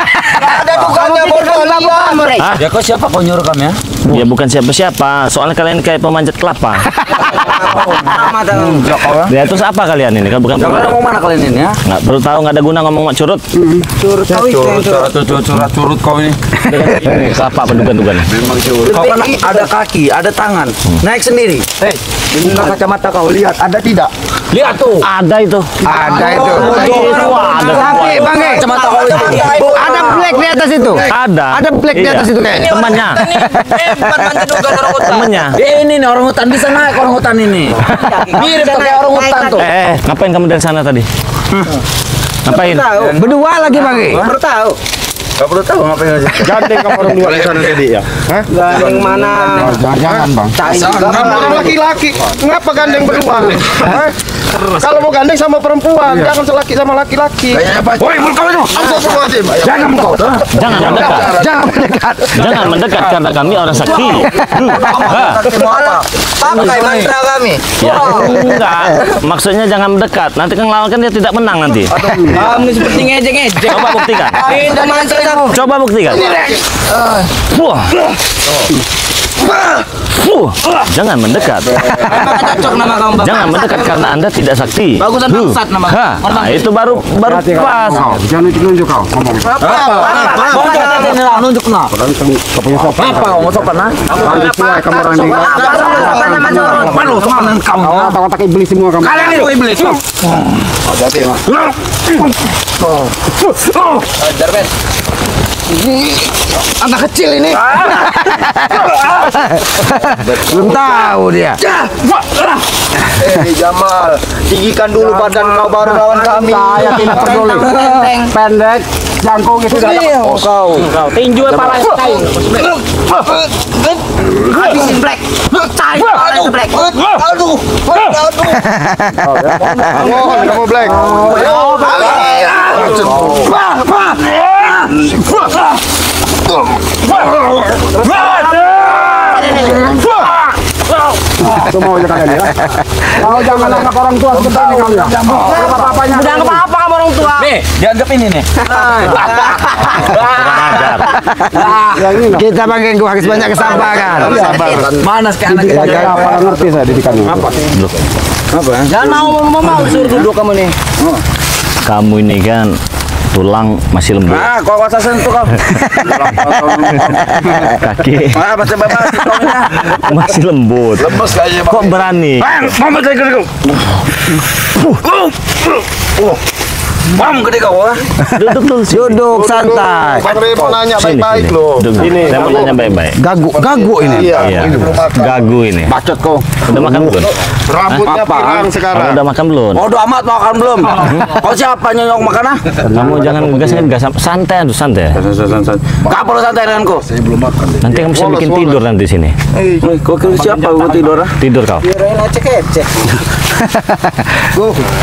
Ada dugaannya bodoh lihat. Hah? Ya kau siapa kau nyuruh kami ya? Ya bukan siapa-siapa. Soalnya kalian kayak pemanjat kelapa. Sama dengan Ya terus apa kalian ini? Kan bukan Mau mana kalian ini ya? nggak perlu tahu, nggak ada guna ngomong mak curut. Curut kau ini. Ini kelapa pendugan-dugan. Kau kan ada kaki, ada tangan. Naik sendiri. Buka kacamata kau lihat ada tidak? Lihat tuh. Ada itu. Ada itu. Wah, ada Tapi Bang, Kacamata kau itu. ada black di atas itu. Ada. Ada black di Iya. atas itu kayak. Temannya. Bukan mantu dugaan orang hutan. Temannya. Ini nih orang hutan bisa naik orang hutan ini. Mirip kayak orang hutan tuh. Ngapain kamu dari sana tadi? Ngapain? Berdua lagi Bang. Baru tahu. Gak perlu tahu ngapain aja. Gandeng kamu orang dua di sana tadi ya. Hah? Gandeng mana? Jangan Bang. Kamu orang laki-laki, ngapa gandeng berdua? Hah? Kalau mau gandeng sama perempuan, jangan selaki sama laki-laki. Woi, mulut kau itu. Astagfirullahaladzim. Jangan mulut kau. Jangan mendekat. Jangan mendekat. Jangan mendekat karena kami orang sakti. Hah? Mau apa? Pakai mantra kami. Ya enggak. Maksudnya jangan mendekat. Nanti kan lawan kan dia tidak menang nanti. Kamu seperti ngejek-ngejek. Coba buktikan. Pindah mantra kamu. Coba buktikan. Wah. Jangan mendekat. Cocok nama kamu, Bang. Jangan mendekat karena Anda tidak sakti. Bagusan bangsat nama kamu. Nah, itu baru pas. Jangan nunjuk kau ngomong. Nunjuk nah. Apa ngomong sopan nah? Kamu orang ini. Malu sopanan kamu. Otak-otak iblis semua kamu. Kalian itu iblis. Hati-hati mah. Jarbet. Anak kecil ini. Belum tahu dia. Jamal, tinggikan dulu badan kau baru lawan kami. Saya tidak peduli. Pendek, jangkung itu sudah. Kau Tinju kepala kain. habisin Black. Black. Aduh. Kamu Black. Semua aja kalian ya. Kalau jangan anak orang tua sebentar nih kamu ya. Apa-apanya. Udah apa-apa kamu orang tua. Nih, dianggap ini nih. Kita panggil gua harus banyak kesabaran. Mana sekarang anak kecil? Ya, apa ngerti saya didikannya. Apa? Jangan mau suruh duduk kamu nih. Kamu ini kan tulang masih lembut. Ah, kau kuasa sentuh kau. Kaki Ah, baca bapak masih lembut. Lemes kayaknya. Kok berani? Mama gede kau. Mam gede kau. Duduk dulu sini. Duduk santai. Bang Rey mau nanya Sini, baik-baik sini. loh. Duduk. Saya mau nanya baik-baik. Gagu ini. Iya. Gagu ini. Bacot kau. Udah makan belum? Rambutnya pirang Kamu sekarang. udah makan belum? Bodoh amat makan belum? Kau siapa nyonyok makan ah? Kamu jangan gas santai aduh santai. Gak perlu santai denganku. Nanti kamu bisa bikin tidur nanti sini. Kau kira siapa gua tidur ah? Tidur kau. Kirain ecek-ecek.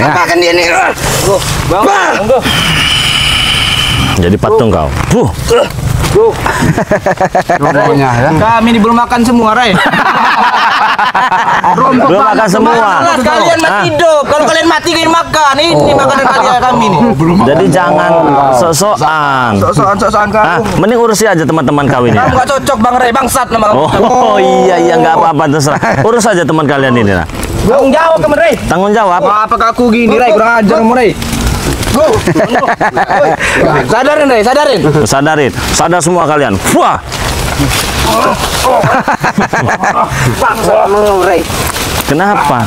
Apa kan dia nih? Bang. Jadi patung kau. Pokoknya ya. Kami ini belum makan semua, Ray. Belum makan semua. Kalian mati hidup. Kalau kalian mati kalian makan. Ini makanan kalian kami nih. Jadi jangan sok-sokan. Sosokan Ah, kamu. mending urusi aja teman-teman kau ini. Kamu gak cocok Bang Ray, bangsat nama kamu. Oh iya nggak apa-apa terserah. Urus aja teman kalian ini lah. Tanggung jawab kamu, Ray. Tanggung jawab. Apakah aku gini, Ray? Kurang ajar kamu, Ray. Sadarin, Ray, sadarin. Sadar semua kalian. Wah. Bangsat kamu, Ray. Kenapa?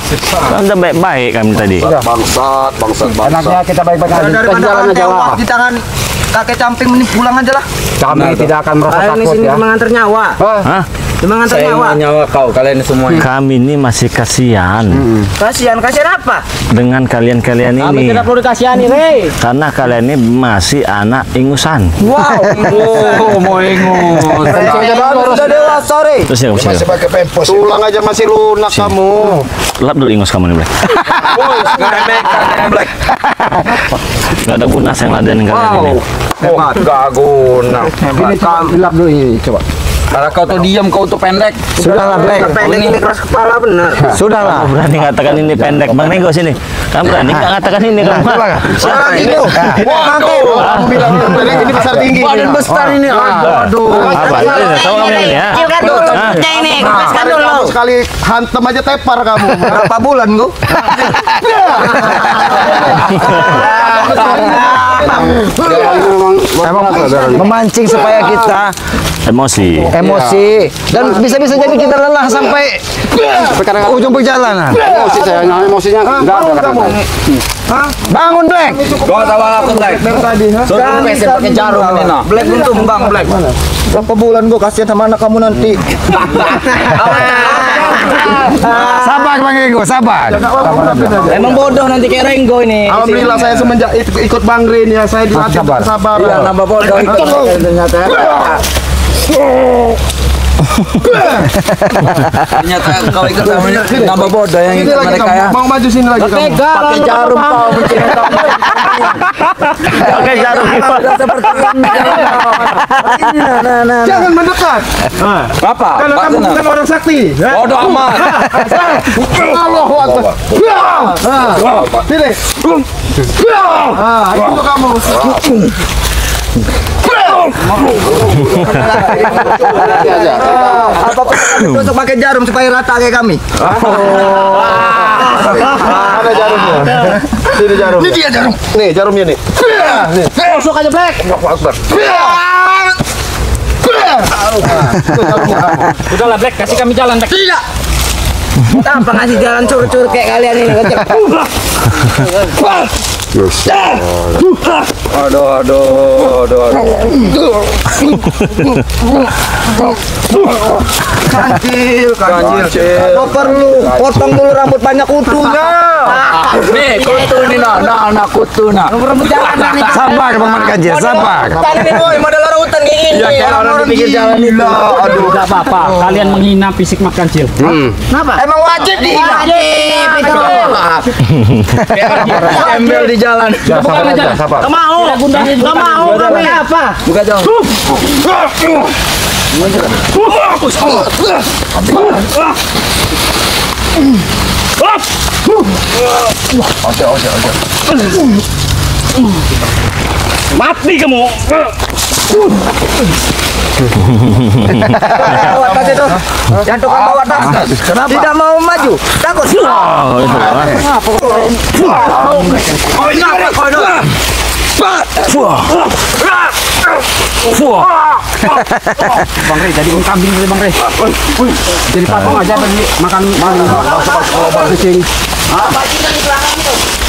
Anda baik-baik kami tadi. Bangsat. Enaknya kita baik-baik aja. Kita Daripada jalan kalian aja lah. tewas di tangan kakek camping, mending pulang aja lah. Kami tidak akan merasa Kalian di takut sini ya. cuma nganter nyawa. Hah? Cuma nganter nyawa. nyawa kau kalian semuanya. Kami ini masih kasihan Kasihan apa? dengan kalian-kalian Kami ini. tidak perlu dikasihani, Ray. Karena kalian ini masih anak ingusan. Wow. Mau ingus. Sudah dewasa, Ray. Terus ya, Masih pakai pempos. Tulang aja masih lunak kamu. lap dulu ingus kamu nih, Black. Gak ada guna saya ngeladenin kalian ini. Hebat. Gak guna. Ini dilap dulu ini coba. Kalau kau tuh diam, kau tuh pendek. Sudahlah, Black. Pendek ini keras kepala benar. Sudahlah. Kamu berani ngatakan ini pendek. Bang Nego sini. Kamu berani nggak ngatakan ini kamu? Siapa ini? Kamu bilang ini besar tinggi. Badan besar ini. Aduh. Apa? Ini, tahu kamu yang ini ya? Kecilkan dulu. Hah? Ini, kempeskan dulu. Kamu sekali hantem aja tepar kamu. Berapa bulan, gua? Emang memancing supaya kita Emosi. emosi dan bisa-bisa jadi kita lelah sampai ujung perjalanan. Emosi saya, emosinya enggak ada kamu. Bangun, Black. Kau tahu apa Black? Suruh pesen pakai jarum ini nah. Black belum tumbang, Black. Berapa bulan gua kasihan sama anak kamu nanti. Sabar, Bang Ego, sabar. Emang bodoh nanti kayak Renggo ini. Alhamdulillah saya semenjak ikut Bang Rin ya saya dilatih kesabaran. Iya, nambah bodoh itu ternyata. Ternyata kau ikut sama nambah bodoh yang Ini ikut lagi mereka ya. kamu mau maju sini lagi kamu. Pakai jarum kau mencari Pakai jarum seperti ini. Nah. Jangan mendekat. Apa? Karena kamu bukan orang sakti. Bodoh amat. Allahu Akbar. Sini. Itu kamu. Apa untuk pakai jarum supaya rata kayak kami? Mana jarumnya? Sini jarum. Ini dia jarum. Nih jarumnya nih. Masuk aja Black. Allahu Akbar. Udahlah Black, kasih kami jalan Black. Tidak. Apa ngasih jalan cur-cur kayak kalian ini? Kancil. Apa perlu potong dulu rambut banyak kutunya? Nih, kutu nih nah kutu nah. Rambut jalan nih. Sabar Bang Kancil, sabar. Hutan ini boy, model orang hutan kayak gini. Orang di pinggir jalan itu. Aduh, enggak apa-apa. Kalian menghina fisik Mat Kancil. Emang wajib dihina. Wajib itu. Embel di jalan. Bukan aja. Enggak mau. Enggak mau kami apa? Buka jalan. Mati kamu. Bawa tas itu. Jangan tukang bawa tas. Kenapa? Tidak mau maju. Takut. Oh, itu lah. Bang Rey, jadi kambing dulu Bang Rey. Jadi patung aja makan kucing.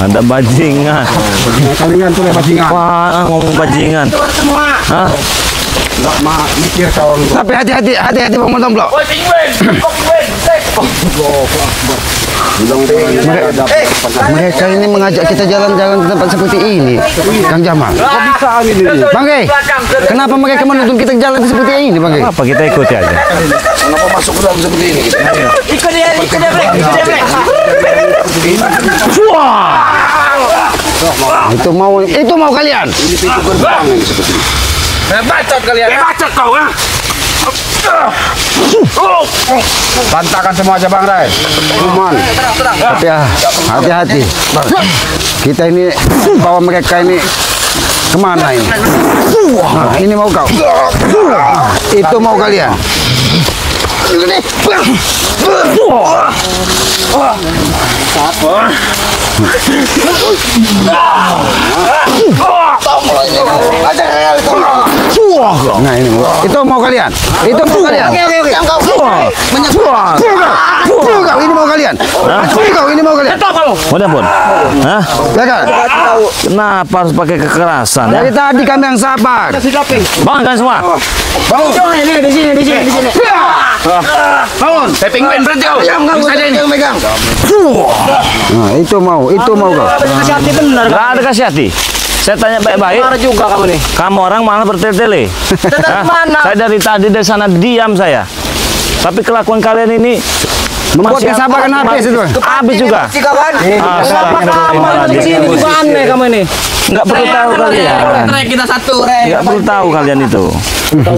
Ada bajingan. Kalian tuh bajingan. Wah, ngomong bajingan. Hah? Enggak mikir kau. Tapi hati-hati Bang Montomblok. Mereka ini mengajak kita jalan-jalan ke tempat seperti ini, Kang Jamal. Bang Rey, kenapa mereka menuntun kita jalan seperti ini, Bang Rey? Apa kita ikuti aja? Kenapa masuk ke dalam seperti ini? Ikut dia Black. Itu mau kalian. Ini pintu gerbang ini seperti ini. Bacot kalian. Bacot kau ah. Bantakan semua aja Bang Rey. Aman. Tapi ya, hati-hati. Kita ini bawa mereka ini kemana ini? Nah, ini mau kau. Itu mau kalian. Nah ini itu mau kalian. Itu mau kalian. Oke. Ini mau kalian. Ini mau kalian. Udah pun. Hah? Ya kan? Kenapa harus pakai kekerasan ya? Dari tadi kami yang sabar. Bangun semua. Bangun. Di sini. Bangun. Penguin berhenti kau. Bisa aja ini. Nah, itu mau kau. Kasih hati benar. Gak ada kasih hati. Saya tanya baik-baik. Marah juga kamu nih. Kamu orang malah bertele-tele. Hah? mana? Saya dari tadi dari sana diam saya. Tapi kelakuan kalian ini Membuat kesabaran habis itu. habis juga. Di sini juga aneh kamu ini. Nggak perlu tahu kalian. Kita satu. Nggak perlu tahu kalian itu.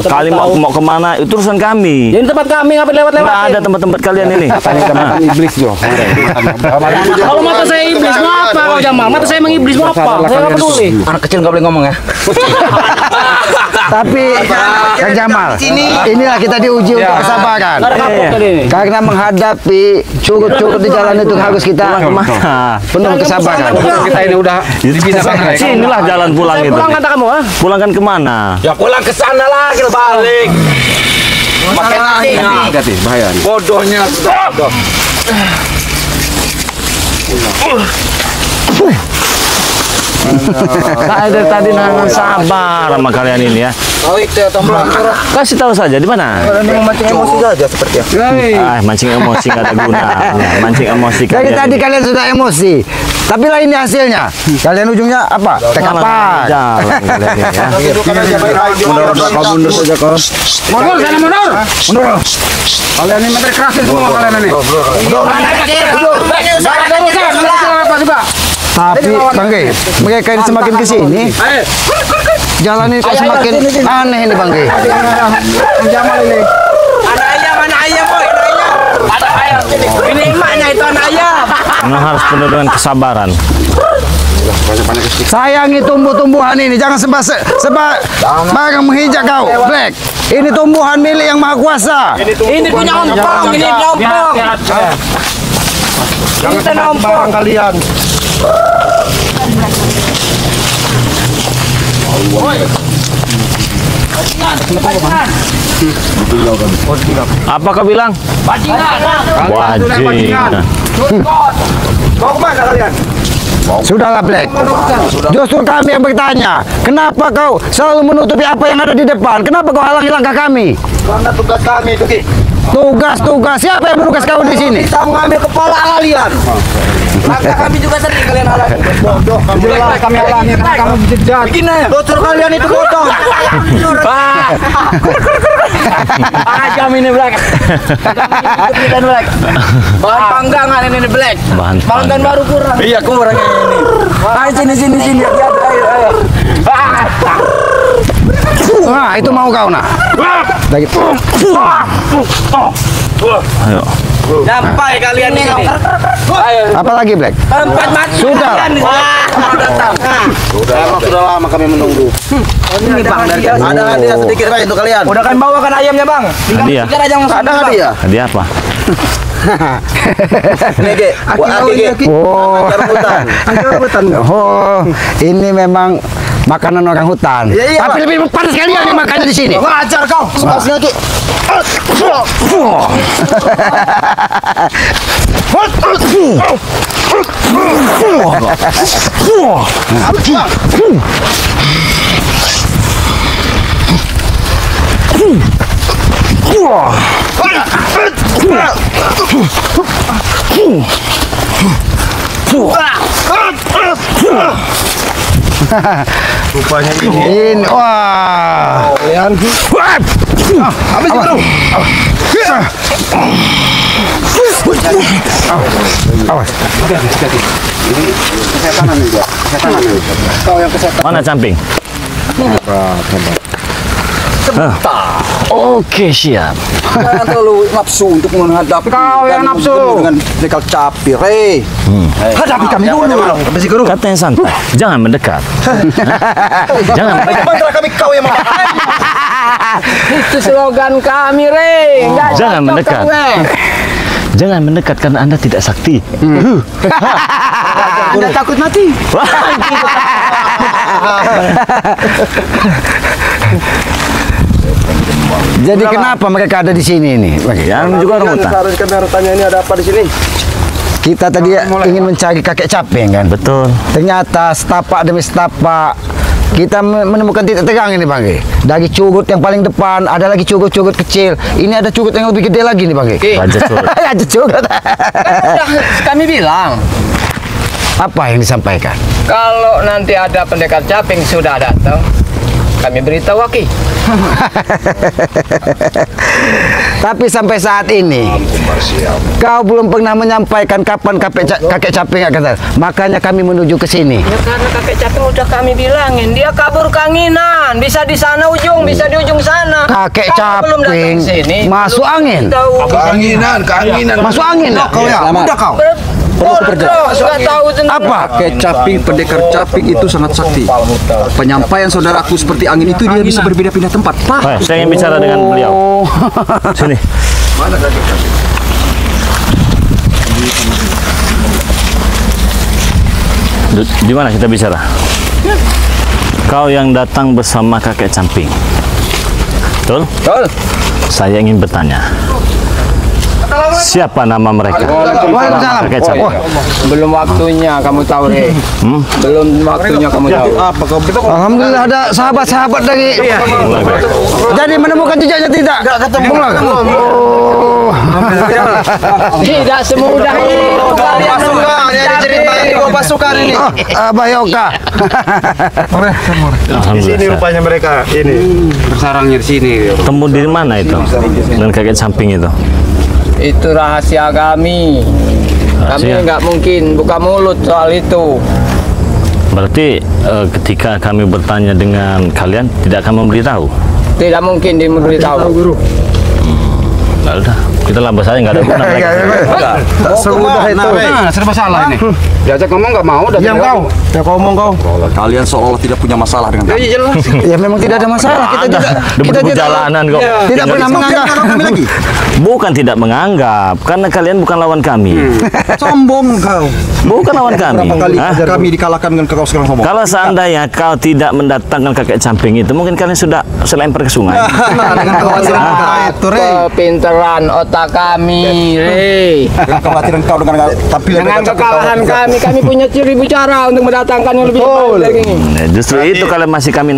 Kali mau kemana itu urusan kami. Jadi tempat kami ngapain lewat-lewat? Nggak ada tempat-tempat kalian ini. Makan iblis Jo. Kalau mata saya iblis mau apa kau Jamal? Mata saya emang iblis mau apa? Saya nggak peduli. Anak kecil nggak boleh ngomong ya. Tapi Kang Jamal, inilah kita diuji untuk kesabaran. Nggak ada kapok tadi ini. Karena menghadapi curut-curut di jalan itu harus kita Kemana? penuh kesabaran. Kita ini udah dibina Bang Rey. Sinilah jalan pulang itu. Pulang kata kamu, ah? Pulangkan kemana? Ya pulang ke sana lagi balik. Pakai nasi. Hati-hati, bahaya nih. Bodohnya. Saya dari tadi nahan sabar sama kalian ini ya. Kasih tahu saja di mana. Memancing emosi saja sepertinya. Mancing emosi nggak ada gunanya. Mancing emosi Dari kalian. tadi kalian sudah emosi. Tapi lah ini hasilnya. Kalian ujungnya apa? Tekapan. Jalan kalian ini ya. Mundur saja kau. Mundur sana mundur. Mundur. Kalian ini menteri kerasin semua kalian ini. Tapi Bang Rey, mereka ini semakin kesini, jalan ini kok semakin aneh ini Bang Rey. Jamal ini. Mana ayam boy? Ada ayam. Ini emaknya itu anak ayam. Memang harus penuh dengan kesabaran. Sayangi tumbuh-tumbuhan ini, jangan sembarang menghijak kau, Black. Ini tumbuhan milik Yang Maha Kuasa. Ini punya ompong, ini punya ompong. Jangan sembarang kalian. Apa kau bilang? Bajingan. Bajingan. Mau kemana kalian? Sudahlah, Black. Justru kami yang bertanya, kenapa kau selalu menutupi apa yang ada di depan? Kenapa kau halangi langkah kami? Karena tugas kami itu, Ki. Tugas. Siapa yang menugas kau di sini? Kita mengambil kepala kalian. Langkah kami juga sering kalian halangi. Bodoh kamu. Jelas kami halangi karena kamu jejak. Begini. Bocor kalian itu bodoh. Ajam ini Black. Ikutin Black. Bahan panggangan ini Black. Bahan Panggangan baru kurang. Iya, kurang ini. Ayo sini. Ayo. Nah, itu mau kau nak. Lagi. Ayo. Sampai kalian ini. Ayo. Apa lagi, Black? Tempat mati. Sudah. Kalian ini. Datang. Sudah lama kami menunggu. Ini Bang dari Ada hadiah sedikit Bang untuk kalian. Udah kan bawakan ayamnya Bang. Hadiah. Pikir aja langsung. Ada hadiah. Hadiah apa? Ini, Ki. Buat Aki, Ki. Oh. Hutan. Oh, ini memang makanan orang hutan. Iya, Tapi Pak. lebih panas kalian yang makannya di sini. Wajar kau. Sepasnya, Ki. Rupanya Ini, wah. kalian. Habis bro. Awas. Kau yang kesehatan. Mana camping? Oke, siap. Jangan terlalu nafsu untuk menghadapi. Kau yang nafsu. Dengan dekal capir, hadapi kami dulu. Katanya santai. Jangan mendekat. Jangan mendekat. Bantara kami kau yang mau. Itu slogan kami, Re. Enggak Jangan cocok mendekat. kamu, Jangan mendekat karena Anda tidak sakti. Anda takut mati. Jadi kenapa mereka ada di sini ini? Yang juga orang hutan. Seharusnya hartanya ini ada apa di sini? Kita tadi ingin mencari kakek caping kan. Betul. Ternyata setapak demi setapak kita menemukan titik terang ini, Bang. Dari curut yang paling depan, ada lagi curut-curut kecil. Ini ada curut yang lebih gede lagi nih, Bang. Raja Curut. Raja curut. Udah kami bilang, Apa yang disampaikan? kalau nanti ada pendekar caping sudah datang, kami beritahu Aki. Tapi sampai saat ini kau belum pernah menyampaikan kapan kakek caping akan datang. Makanya kami menuju ke sini. Ya karena kakek caping udah kami bilangin, dia kabur keanginan, bisa di sana ujung, bisa di ujung sana. Kakek Kalau belum datang caping sini, masuk belum angin. tahu. Keanginan. Masuk angin. Kau ya. Udah kau. Bodoh, nggak tahu tentang Apa? Kakek caping, pendekar caping itu sangat sakti. Penyampaian saudaraku seperti angin itu dia bisa berpindah-pindah tempat. Pak, Saya ingin bicara dengan beliau. Oh. Sini. Di mana kita bicara? Kau yang datang bersama kakek camping. Betul? Betul. Saya ingin bertanya. Siapa nama mereka? Waalaikumsalam. Kakek camping. Belum waktunya kamu tahu, Re. Belum waktunya kamu tahu. Apa kau? Alhamdulillah ada sahabat-sahabat dari. Jadi menemukan jejaknya tidak? Enggak ketemu. Tidak semudah itu kalian Pasukan yang diceritain kau pasukan ini. Abah Yoka. Di sini rupanya mereka ini. Bersarangnya di sini. Temu di mana itu? Dan kakek camping itu? Itu rahasia kami. Kami Rahasia? nggak mungkin buka mulut soal itu. Berarti ketika kami bertanya dengan kalian tidak akan memberitahu. Tidak mungkin diberitahu. Udah. Kita labas aja nggak ada guna mereka. Semudah itu. Nah, serba salah ini. Diajak ngomong nggak mau. Diam kau. Ya kau ngomong kau. Kalian seolah tidak punya masalah dengan kami. Jelas. Ya memang tidak ada masalah. Kita Ada. tidak Debat jalanan kok. tidak pernah menganggap kami lagi. Bukan tidak menganggap, karena kalian bukan lawan kami. Sombong kau. Bukan lawan kami. Berapa kali Hah? kami dikalahkan dengan kau sekarang sombong? Kalau seandainya kau tidak mendatangkan kakek camping itu, mungkin kalian sudah selempar ke sungai. Dengan kekhawatiran Kepinteran otak kami, Rey. kekhawatiran kau dengan tampilan Dengan mereka, kekalahan kami punya 1000 cara untuk mendatangkan yang lebih baik lagi. Nah, justru itu kalian masih kami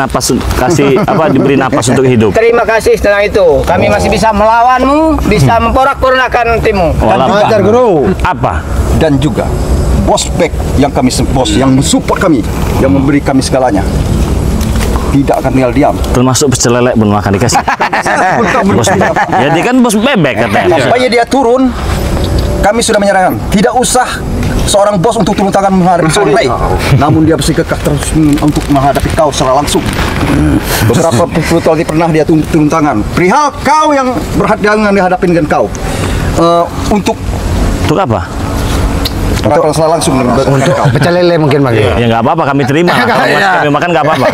kasih diberi napas untuk hidup. Terima kasih setelah itu. Kami masih bisa melawanmu, bisa memporak-porandakan timmu. Walau guru. apa? dan juga bos back yang kami bos yang mensupport kami, yang memberi kami segalanya. Tidak akan tinggal diam. Termasuk pecel lele pun makan dikasih. Bos, ya dia kan bos bebek katanya. Supaya dia turun, kami sudah menyerahkan. Tidak usah seorang bos untuk turun tangan menghadapi seorang lain. Namun dia bersikap terus untuk menghadapi kau secara langsung. Beberapa tahun pernah dia turun tangan. Perihal kau yang berhadapan dihadapi dengan kau. Untuk apa? secara langsung dengan kau. Pecel lele mungkin Bang. Ya nggak apa-apa, kami terima. Kalau masih kami makan nggak apa-apa.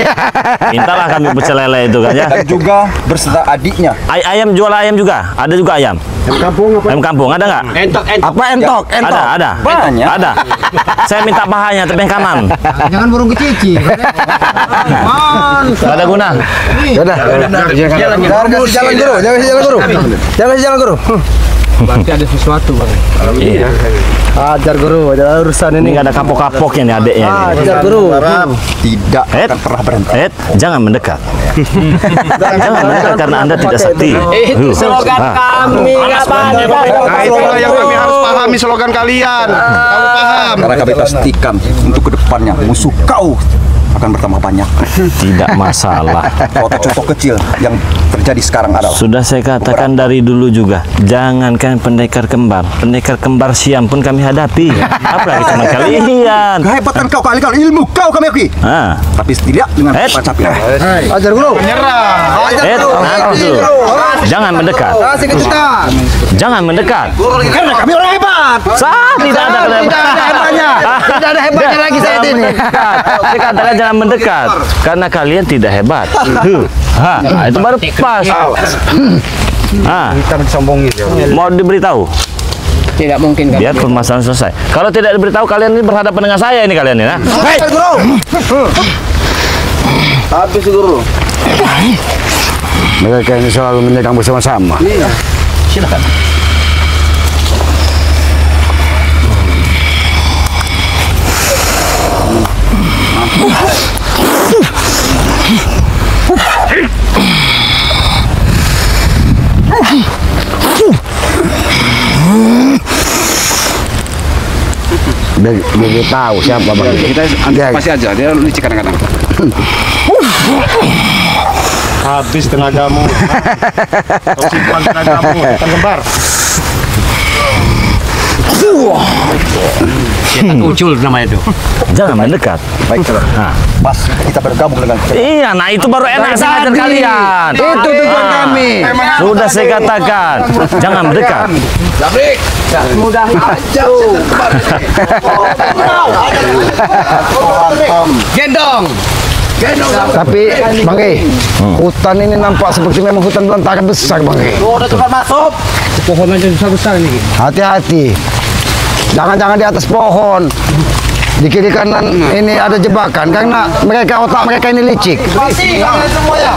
Mintalah kami pecel lele itu kan ya. Dan juga berserta adiknya. Ayam, jual ayam juga. Ada juga ayam. Ayam kampung ada nggak? Apa entok? Ada. Banyak. Ada. Saya minta pahanya tapi yang kanan. Jangan burung kecici. Nggak ada guna. Udah. Jangan kasih jalan guru. Jangan kasih jalan guru. Jangan kasih jalan guru. Berarti ada sesuatu, Bang. Iya. Ajar guru, ada urusan Ini nggak ada kapok-kapoknya nih adeknya. ini. Ajar guru. Tidak akan pernah berhenti. Jangan mendekat. Jangan mendekat karena Anda tidak sakti. Itu slogan kami, nggak apa-apa. Nah, itulah yang kami harus pahami slogan kalian. Kamu paham? Karena kami pastikan untuk kedepannya musuh kau akan bertambah banyak. Tidak masalah. Contoh kecil yang terjadi sekarang adalah Sudah saya katakan dari dulu juga, jangankan pendekar kembar siam pun kami hadapi. Apalagi sama kalian. kehebatan kau kali-kali ilmu kau kami akui. Ah. Tapi tidak dengan capek. Ajar guru. Menyerah. Ajar guru. Nanti dulu. Jangan mendekat. Kasih kejutan. Jangan mendekat. Karena kami orang hebat. Tidak ada hebatnya. Tidak ada hebatnya lagi saya ini. Saya katakan jangan mendekat karena kalian tidak hebat. Nah, itu baru pas. Kita disombongin ya. Mau diberitahu Tidak mungkin kan. biar permasalahan selesai. Kalau tidak diberitahu kalian ini berhadapan dengan saya ini kalian ini. Nah. Ajar guru. Habis guru. Mereka ini selalu menyegang bersama-sama. Silakan. Dia tahu siapa Bang. Kita pasti aja. Dia licik kadang-kadang. Habis tenagamu. Kau simpan tenagamu. Tan kembar. Ucul namanya itu. Jangan mendekat. Baik, Nah. pas kita bergabung dengan Iya, nah itu baru enak saja kalian. Itu tujuan kami. Sudah saya katakan, jangan mendekat. Jabrik. Mudah aja. Gendong. Tapi Bang Ge, hutan ini nampak seperti memang hutan belantara besar Bang Ge. Udah cepat masuk. Pohon aja besar-besar ini. Hati-hati. Jangan-jangan di atas pohon. Di kiri kanan ini ada jebakan karena otak mereka ini licik. Masih kalian semuanya.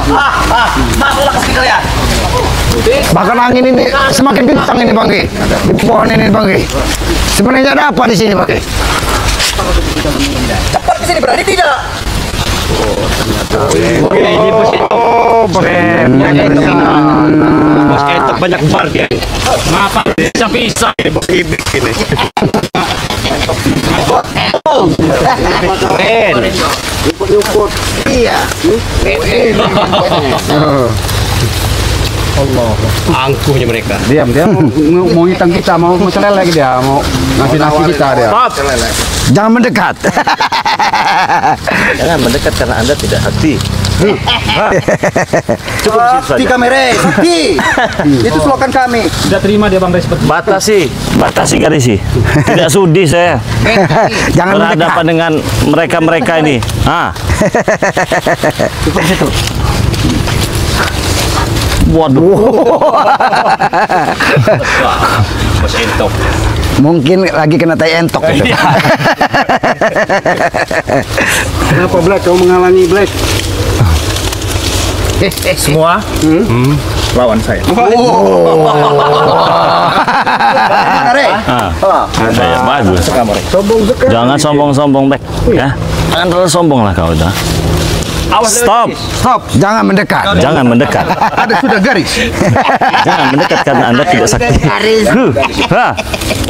Masuklah ke sini kalian. Bahkan angin ini semakin kencang ini Bang Ge. Di pohon ini Bang Ge. Sebenarnya ada apa di sini Bang Ge? Cepat ke sini, berani tidak? Banyak bar dia. Ngapa bisa bibit ini. Angkuhnya mereka. Diam, dia mau ngitang kita, mau celelek dia, mau ngasih nasi kita dia. Jangan mendekat. Jangan mendekat karena Anda tidak sakti. Cukup sakti kamera, sakti. Itu slogan kami. Sudah terima dia Bang Respect. Batasi garisi. Tidak sudi saya Jangan mendekat. berhadapan dengan mereka-mereka ini. Waduh. Mas entok. Mungkin lagi kena tai entok. Kenapa Black? Kau menghalangi Black? Semua lawan saya. Saya bagus. Jangan sombong-sombong, Bek. Ya. Jangan terlalu sombong lah kau itu. Stop. Jangan mendekat. Jangan mendekat. Ada sudah garis. Jangan mendekat karena Anda tidak sakti.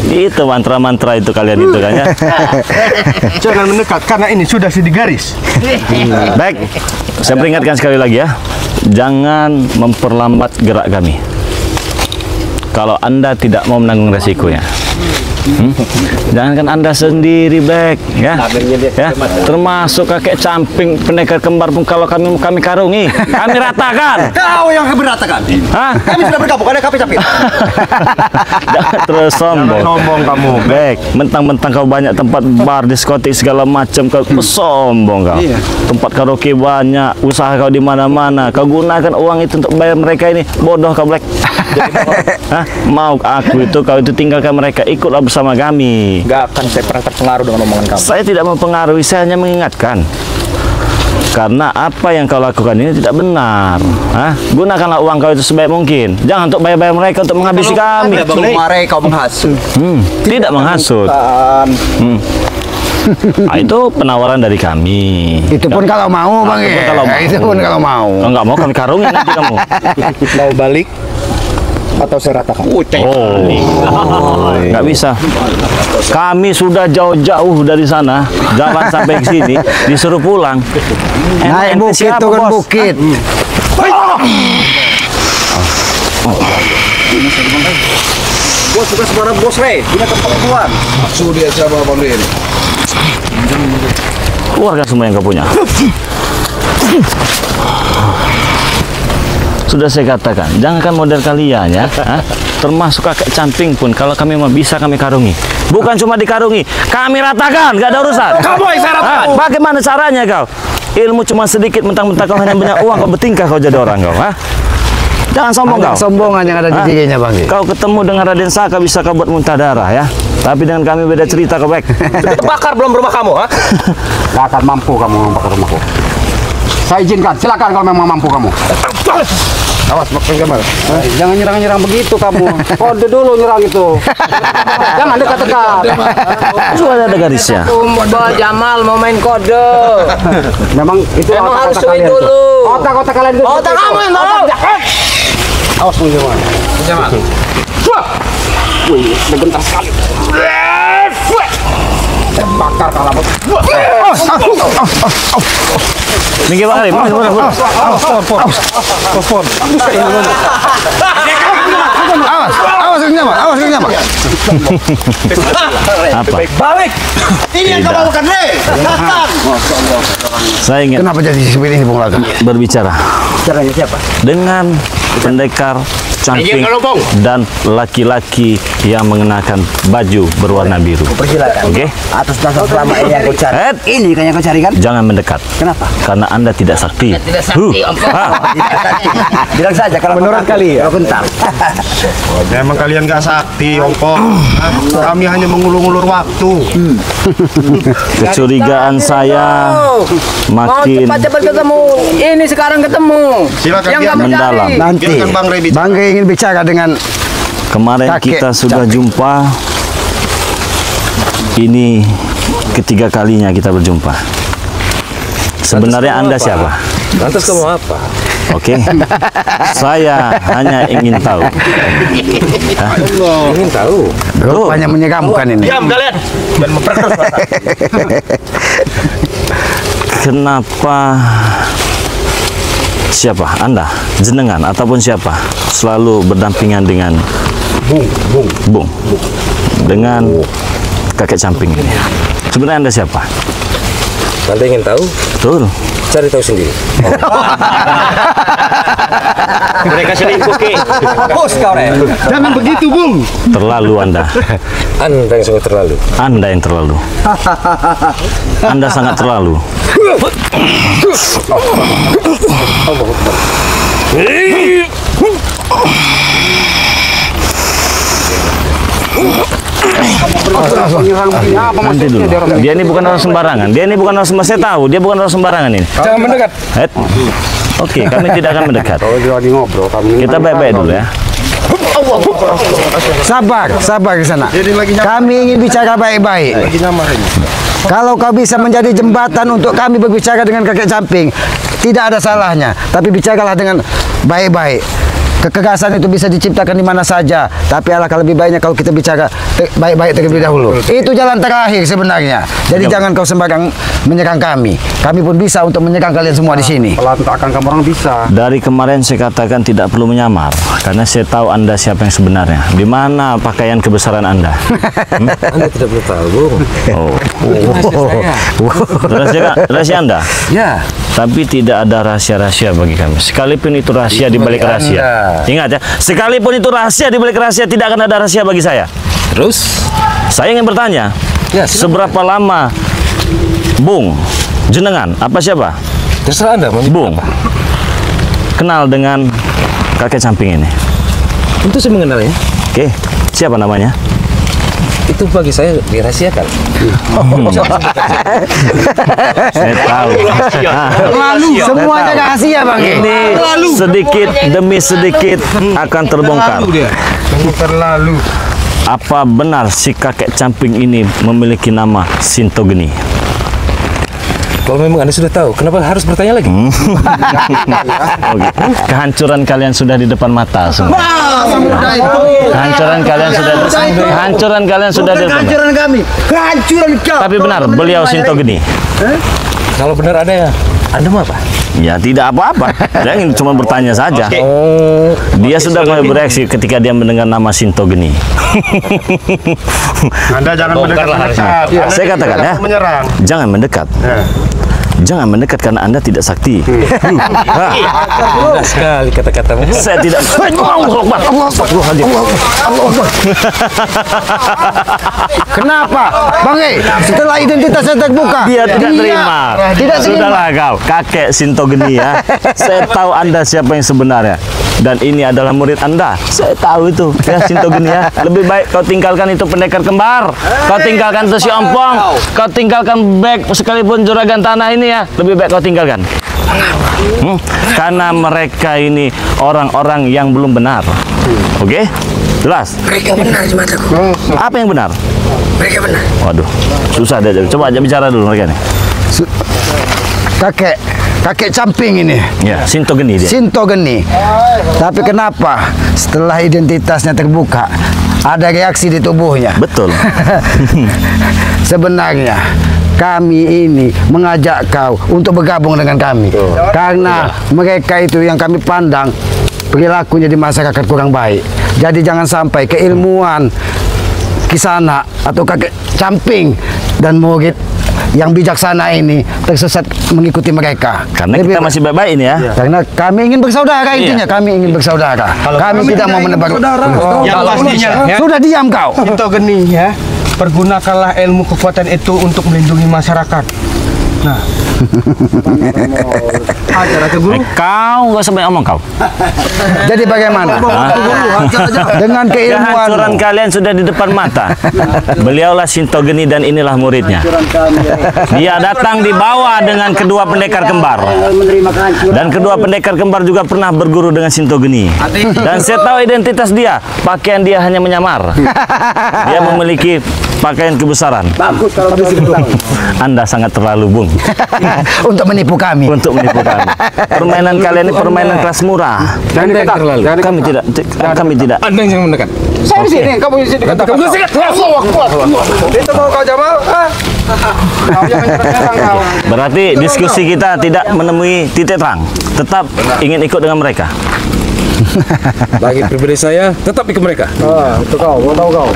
Itu mantra-mantra itu kalian itu kan ya. Jangan mendekat karena ini sudah di garis. Baik, saya peringatkan sekali lagi ya. Jangan memperlambat gerak kami. Kalau Anda tidak mau menanggung resikonya. Jangankan Anda sendiri, Bek, ya. Termasuk kakek camping pendekar kembar pun kalau kami karungi, kami ratakan. Kau yang keberatakan. Hah? Kami sudah bergabung, ada kami capek. Jangan terus sombong. Sombong kamu. Bek, mentang-mentang kau banyak tempat bar, diskotik segala macam, kau sombong kau. Tempat karaoke banyak, usaha kau di mana-mana. Kau gunakan uang itu untuk bayar mereka ini. Bodoh kau, Black. Hah? Mau aku itu kau itu tinggalkan mereka, ikutlah bersama kami. Gak akan saya pernah terpengaruh dengan omongan kamu. Saya tidak mempengaruhi, saya hanya mengingatkan. Karena apa yang kau lakukan ini tidak benar. Hah? Gunakanlah uang kau itu sebaik mungkin. Jangan untuk bayar-bayar mereka untuk menghabisi kami. Mari kau menghasut. Tidak menghasut. Nah, itu penawaran dari kami. Itu pun kalau mau, Bang. Itu pun kalau mau. Kalau nggak mau kami karungin nanti kamu. Mau balik atau saya ratakan? Nggak bisa. Kami sudah jauh-jauh dari sana, jalan sampai ke sini, disuruh pulang. Naik bukit, turun bukit. Bos bukan sembarang bos, punya kemampuan. Maksud dia siapa Bang Rin? Keluarkan semua yang kau punya. Sudah saya katakan, jangankan model kalian ya, termasuk kakek camping pun kalau kami mau bisa kami karungi. Bukan cuma dikarungi, kami ratakan, gak ada urusan. Kamu yang saya ratakan. Bagaimana caranya kau? Ilmu cuma sedikit, mentang-mentang kau hanya punya uang, kau bertingkah kau jadi orang kau. Jangan sombong kau. Sombongan yang ada di giginya, Bang. Kau ketemu dengan Raden Saka bisa kau buat muntah darah ya. Tapi dengan kami beda cerita kau, Bek. Terbakar belum rumah kamu, ha? Gak akan mampu kamu membakar rumahku. Saya izinkan, silakan kalau memang mampu kamu. Awas, makan gambar. Jangan nyerang-nyerang begitu kamu. Kode dulu nyerang itu. Jangan dekat-dekat. Sudah ada garisnya. Mbak Jamal mau main kode. Memang itu Emang harus otak-otak kalian dulu. itu. Otak-otak kalian itu. Otak kamu yang tahu. Awas Bang Jamal. Jamal. Wih, udah gentar sekali. Bakar kalau Minggir Bang Harim. Awas Jamal. Apa? Balik. Ini yang kau bawakan, Saya ingin Kenapa jadi seperti ini, Bung Laga? berbicara Caranya siapa? dengan pendekar camping dan laki-laki yang mengenakan baju berwarna biru. Persilakan. Oke? Atas dasar selama ini yang kau cari. Ini kan yang kau cari kan? Jangan mendekat. Kenapa? Karena Anda tidak sakti. Tidak sakti, Bilang saja kalau menurut kali ya. Bentar. Memang kalian gak sakti, Ongko. Kami hanya mengulur-ulur waktu. Kecurigaan saya makin Cepat-cepat ketemu. Ini sekarang ketemu. Silakan Yang dia kamu mendalam. cari. Nanti Biarkan Bang Ray bicara. Bang Ray ingin bicara dengan Kemarin Kakek kita sudah jumpa. Ini ketiga kalinya kita berjumpa. Sebenarnya Anda siapa? Lantas kamu apa? Oke. Saya hanya ingin tahu. Ingin tahu. rupanya menyeramkan ini. Diam kalian dan memperkeruh suasana. Kenapa Siapa? Anda, jenengan ataupun siapa? Selalu berdampingan dengan Bung. Dengan kakek Camping ini. Sebenarnya Anda siapa? Anda ingin tahu? Betul. Cari tahu sendiri. Mereka selingkuh ke. Bos kau Ren. Jangan begitu, Bung. Terlalu Anda. Anda yang sangat terlalu. Anda yang terlalu. Anda sangat terlalu. Nanti dulu. Dia ini bukan orang sembarangan. Saya tahu dia bukan orang sembarangan ini. Jangan mendekat. Oke, kami tidak akan mendekat. Kita baik-baik dulu ya. Sabar ke sana. Kami ingin bicara baik-baik. Kalau kau bisa menjadi jembatan untuk kami berbicara dengan kakek Camping, tidak ada salahnya. Tapi bicaralah dengan baik-baik. Kekerasan itu bisa diciptakan di mana saja, tapi alangkah lebih baiknya kalau kita bicara baik-baik terlebih dahulu. Itu jalan terakhir sebenarnya. Jadi jangan kau sembarang menyerang kami. Kami pun bisa untuk menyerang kalian semua di sini. Pelantakan kamu orang bisa. Dari kemarin saya katakan tidak perlu menyamar, karena saya tahu Anda siapa yang sebenarnya. Di mana pakaian kebesaran Anda? Anda tidak perlu tahu, Bung. Rahasia Anda? Ya. Tapi tidak ada rahasia-rahasia bagi kami. Sekalipun itu rahasia di balik rahasia. Ingat ya, sekalipun itu rahasia di balik rahasia, tidak akan ada rahasia bagi saya. Terus? Saya ingin bertanya, seberapa lama Bung, jenengan, apa siapa? Terserah Anda. Bung, kenal dengan kakek Camping ini? Tentu saya mengenalnya. Oke, siapa namanya? Itu bagi saya dirahasiakan. Saya tahu. Semuanya rahasia, Bang. Ini sedikit demi sedikit akan terbongkar. Terlalu. Apa benar si kakek Camping ini memiliki nama Sintogeni? Kalau memang Anda sudah tahu, kenapa harus bertanya lagi? Kehancuran kalian sudah di depan mata semua. Kehancuran kalian sudah di depan mata. Kehancuran kau. Tapi benar, beliau Sintogeni. Kalau benar ada ya, Anda mau apa? Ya tidak apa-apa. Saya ingin cuma bertanya saja. Dia sudah mulai bereaksi ketika dia mendengar nama Sintogeni. Anda jangan mendekat. Saya katakan ya, jangan mendekat. Jangan mendekat karena Anda tidak sakti. Indah sekali kata-katamu. Saya tidak. Kenapa? Bang setelah identitasnya terbuka, Dia tidak terima. Tidak Sudahlah kau, kakek Sintogeni ya. Saya tahu Anda siapa yang sebenarnya. Dan ini adalah murid Anda. Saya tahu itu, ya Sintogeni ya. Lebih baik kau tinggalkan itu pendekar kembar. Kau tinggalkan itu si Ompong. Kau tinggalkan Bek sekalipun juragan tanah ini ya. Lebih baik kau tinggalkan. Karena mereka ini orang-orang yang belum benar. Oke? Jelas? Mereka benar di mataku. Apa yang benar? Mereka benar. Waduh, susah deh. Coba aja bicara dulu mereka nih. Kakek Camping ini. Ya, Sintogeni dia. Sintogeni. Tapi kenapa setelah identitasnya terbuka ada reaksi di tubuhnya? Betul. Sebenarnya kami ini mengajak kau untuk bergabung dengan kami. Karena mereka itu yang kami pandang perilakunya di masyarakat kurang baik. Jadi jangan sampai keilmuan Kisana atau kakek Camping dan murid yang bijaksana ini tersesat mengikuti mereka. Karena kita masih baik-baik ini ya. Karena kami ingin bersaudara intinya. Kami ingin bersaudara. Kami tidak mau menebar. Yang pastinya Sudah diam kau. Sintogeni ya. Pergunakanlah ilmu kekuatan itu untuk melindungi masyarakat. Nah, Kau nggak usah banyak omong kau. Jadi bagaimana? Dengan keilmuan Kehancuran kalian sudah di depan mata. Beliaulah Sintogeni dan inilah muridnya. Dia datang dibawa dengan kedua pendekar kembar. Dan kedua pendekar kembar juga pernah berguru dengan Sintogeni. Dan saya tahu identitas dia. Pakaian dia hanya menyamar. Dia memiliki pakaian kebesaran. bagus kalau Anda sangat terlalu, Bung. untuk menipu kami. Untuk menipu kami. Permainan kalian ini permainan kelas murah. Kami tidak. Anda yang mendekat. saya di sini, kamu di sini. Kamu Itu mau kau Jamal? Berarti diskusi kita tidak menemui titik terang. Tetap ingin ikut dengan mereka. Bagi pribadi saya, tetap ikut mereka. Itu kau, tahu kau.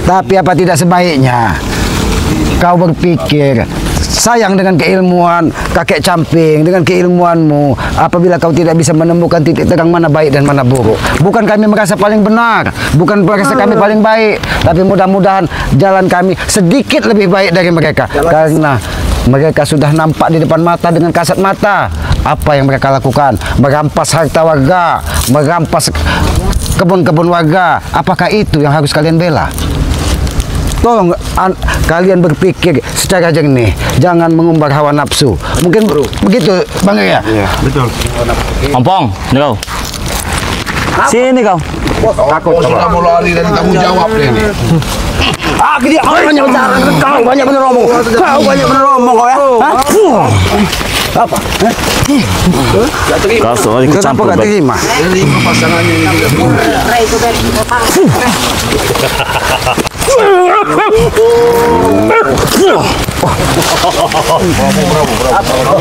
Tapi apa tidak sebaiknya kau berpikir sayang dengan keilmuan kakek Camping, dengan keilmuanmu, apabila kau tidak bisa menemukan titik terang mana baik dan mana buruk. Bukan kami merasa paling benar, bukan merasa kami paling baik, tapi mudah-mudahan jalan kami sedikit lebih baik dari mereka, karena mereka sudah nampak di depan mata dengan kasat mata apa yang mereka lakukan, merampas harta warga, merampas kebun-kebun warga. Apakah itu yang harus kalian bela? Tolong kalian berpikir secara jernih, jangan mengumbar hawa nafsu. Mungkin begitu, Bang ya? Iya, betul. Ompong, ini kau. Sini kau. Takut sudah mau lari dari tanggung jawab ini. Dia banyak bicara, kau banyak bener omong. Kau banyak bener omong kau ya. Apa? Kau soal ikut campur baik. terima? Pasangannya ini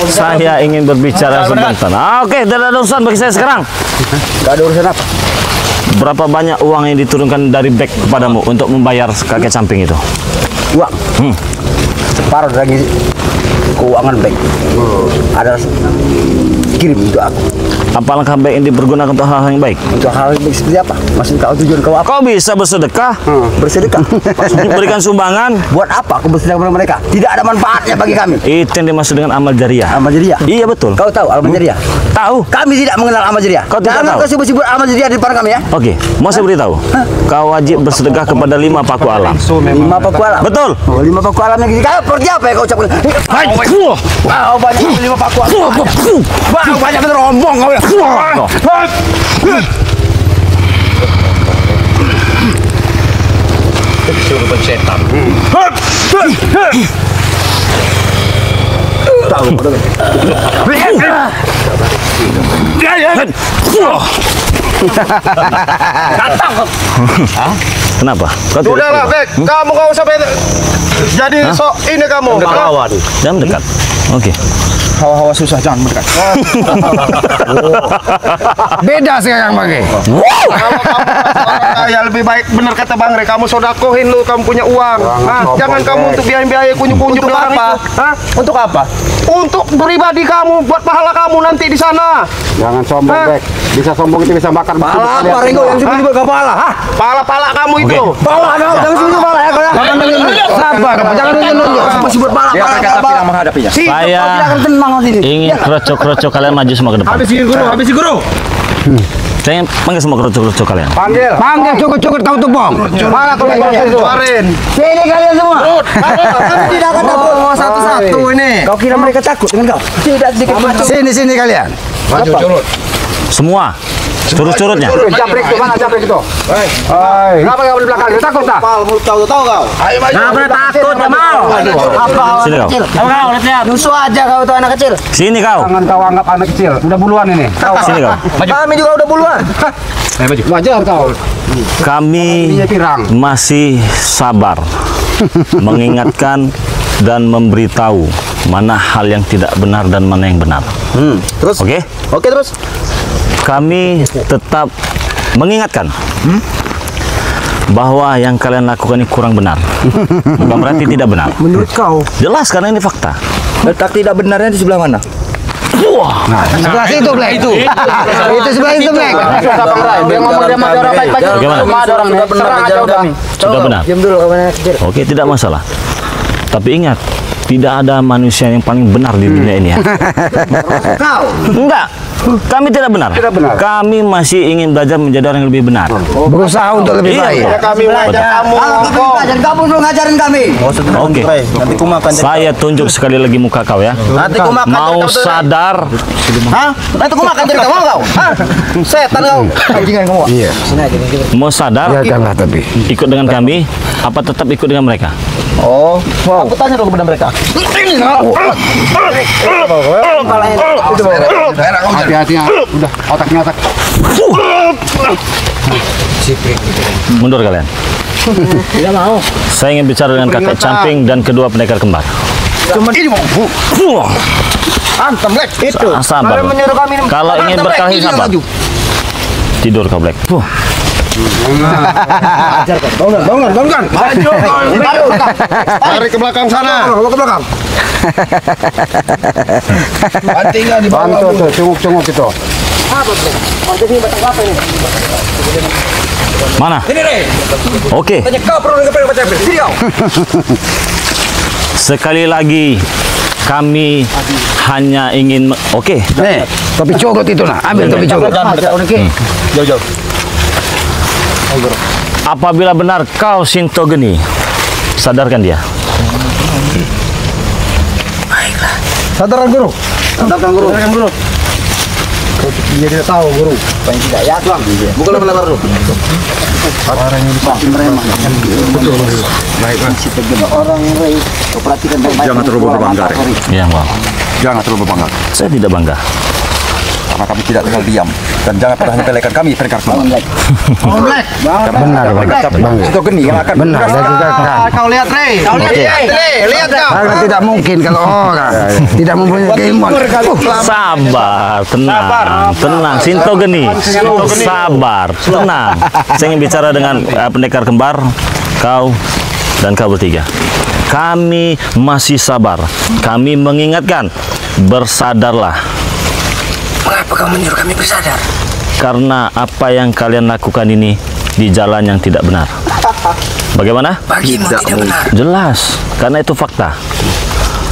Saya ingin berbicara sebentar. Oke, tidak ada urusan bagi saya sekarang. Gak ada urusan apa? Berapa banyak uang yang diturunkan dari bank kepadamu untuk membayar kakek Camping itu? Uang. Separuh dari keuangan bank. Ada kirim untuk aku. Apa langkah baik yang dipergunakan untuk hal-hal yang baik? Untuk hal yang seperti apa? Maksud kau, tujuan kau apa? Kau bisa bersedekah, Bersedekah. berikan sumbangan. Buat apa aku bersedekah kepada mereka? Tidak ada manfaatnya bagi kami. Itu yang dimaksud dengan amal jariah. Amal jariah. Iya betul. Kau tahu amal jariah? Tahu? Kami tidak mengenal amal jariah. Kau tidak Jangan tahu? kau sebut-sebut amal jariah di depan kami ya. Oke, mau saya beritahu. Kau wajib bersedekah kepada 5 paku alam. 5 paku alam. Betul. Oh, 5 paku alam yang kau pergi apa ya kau ucapkan? Kau banyak 5 paku alam. Kau banyak bener omong kau ya. kesurupan setan. Kenapa? Kau tidak Sudahlah, terima? Bek. Kamu kau sampai jadi sok ini kamu. Lawan. Jangan mendekat. Oke. Hawa-hawa susah, jangan mendekat. Beda sekarang Bang. Kalau kamu kaya lebih baik, benar kata Bang Re, kamu sodakohin lu, kamu punya uang. Nah, jangan kamu untuk biaya-biaya kunjuk-kunjuk Untuk orang apa? itu. Hah? Untuk apa? Untuk pribadi kamu, buat pahala kamu nanti di sana. Jangan sombong, Bek. Bisa sombong itu bisa makan. Pala apa Ringo yang sebut-sebut kepala? Hah? Pala-pala kamu itu. Pala kau, jangan sebut pala ya kau ya. Sabar, jangan nunjuk-nunjuk. Sebut pala, Dia akan kata tidak menghadapinya. Saya Tidak akan tenang nanti. ingin krocok-krocok kalian maju semua ke depan. Habisi guru. Saya panggil semua krocok-krocok kalian. Panggil. Panggil cukup-cukup kau tuh Bang. Mana kau Keluarin. Sini kalian semua. Kami tidak akan takut. Satu-satu ini. Kau kira mereka takut dengan kau? Tidak sedikit pun. Sini kalian. Maju curut. Semua. Curut-curutnya. Japrik itu, mana japrik itu? Hai. Kenapa kau di belakang? Dia takut tak? Tahu kau. Ayo maju. Jangan pernah takut, Jamal. Apa? Sini kau. Apa kau? Lihat, musuh aja kau tuh anak kecil. Sini kau. Jangan kau anggap anak kecil. Udah buluan ini. Kau. Sini kau. Kami juga udah buluan. Wajar kau. Kami Ininya pirang. masih sabar mengingatkan dan memberitahu mana hal yang tidak benar dan mana yang benar. Terus? Oke? Oke terus. Kami tetap mengingatkan bahwa yang kalian lakukan ini kurang benar. Bukan berarti tidak benar. Menurut kau, Jelas karena ini fakta. Letak tidak benarnya di sebelah mana? Sebelah situ, Black. Itu sebelah itu, Black. Dia ngomong dia sama orang baik-baik. Bagaimana? Cuma ada orang nih. Serang aja udah. Sudah benar. diam dulu kau anak kecil. Oke, tidak masalah. Tapi ingat, tidak ada manusia yang paling benar di dunia ini ya. Kau. Enggak. Kami tidak benar. Tidak benar. Kami masih ingin belajar menjadi orang yang lebih benar. Berusaha untuk lebih Iya, baik. betul. Kami belajar kamu. Kalau kau belajar, kamu belum ngajarin kami. Oke. Nanti ku makan. Saya tunjuk sekali lagi muka kau ya. Nanti kau makan. Mau sadar, Hah? Nanti kau makan dari kau mau kau. Hah? Setan kau. Anjingan kamu. Iya. mau sadar, Biarkanlah tapi. ikut dengan kami, apa tetap ikut dengan mereka? Oh, aku tanya dulu kepada mereka. Hati-hati ya. Udah otaknya otak. Mundur kalian. Tidak mau. Saya ingin bicara dengan kakek Camping dan kedua pendekar kembar. Cuma ini mau. Antem, Black. Itu. Sabar. Menyuruh kami. Kalau ingin berkelahi sabar. Tidur kau, Black. Bangun. Maju. Tarik ke belakang sana. Ke belakang. Bantingan di bawah. Bantu tuh, cunguk-cunguk itu. Mana? Ini Rey. Oke. Tanya kau perlu dengan baca video. Sekali lagi kami hanya ingin oke. Nih, topi cogot itu nah. Ambil topi cogot. Jauh-jauh. Apabila benar kau Sinto Geni, sadarkan dia. Sadarkan guru. Dia tidak tahu guru. Banyak tidak ya, Tuan. Bukan lebar dulu. Orang Rey, kau perhatikan baik-baik. Jangan terlalu berbangga, Rey. Ya, Bang. Jangan terlalu berbangga. Saya tidak bangga. Karena kami tidak tinggal diam. Dan jangan pernah menyepelekan kami pendekar semua. Benar, Bang. Itu Geni yang akan Benar, dan juga kan. Kau lihat, Rey. Lihat kau. Karena tidak mungkin kalau orang tidak mempunyai keilmuan. Sabar, tenang. Sinto Geni, sabar, tenang. Saya ingin bicara dengan pendekar kembar, kau dan kau bertiga. Kami masih sabar. Kami mengingatkan, bersadarlah. Mengapa kau menyuruh kami bersadar? Karena apa yang kalian lakukan ini di jalan yang tidak benar. Bagaimana? Bagimu tidak benar. Jelas, karena itu fakta.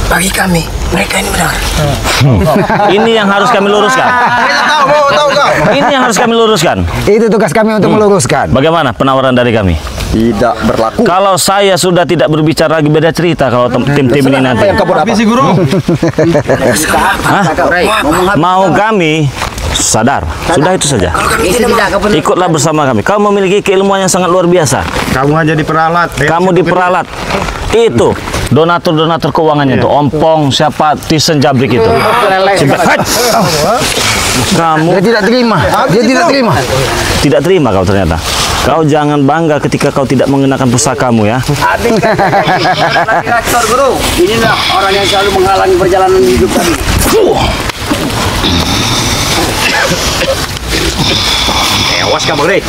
Bagi kami, mereka ini benar. Ini yang harus kami luruskan. Tahu kau. Ini yang harus kami luruskan. Itu tugas kami untuk meluruskan. Bagaimana penawaran dari kami? tidak berlaku. Kalau saya sudah tidak berbicara lagi, beda cerita kalau tim-tim ini nanti. Habisi guru. Hah? Mau kami sadar, sudah itu saja. Ikutlah bersama kami. Kau memiliki keilmuan yang sangat luar biasa. Kamu hanya diperalat. Kamu diperalat. Itu donatur keuangannya itu, Ompong, siapa, Tisen Jabrik itu. Kamu Dia tidak terima. Dia tidak terima. tidak terima kau ternyata. Kau jangan bangga ketika kau tidak mengenakan pusakamu ya. Rektor guru, inilah orang yang selalu menghalangi perjalanan hidup kami. Awas kamu, Rey.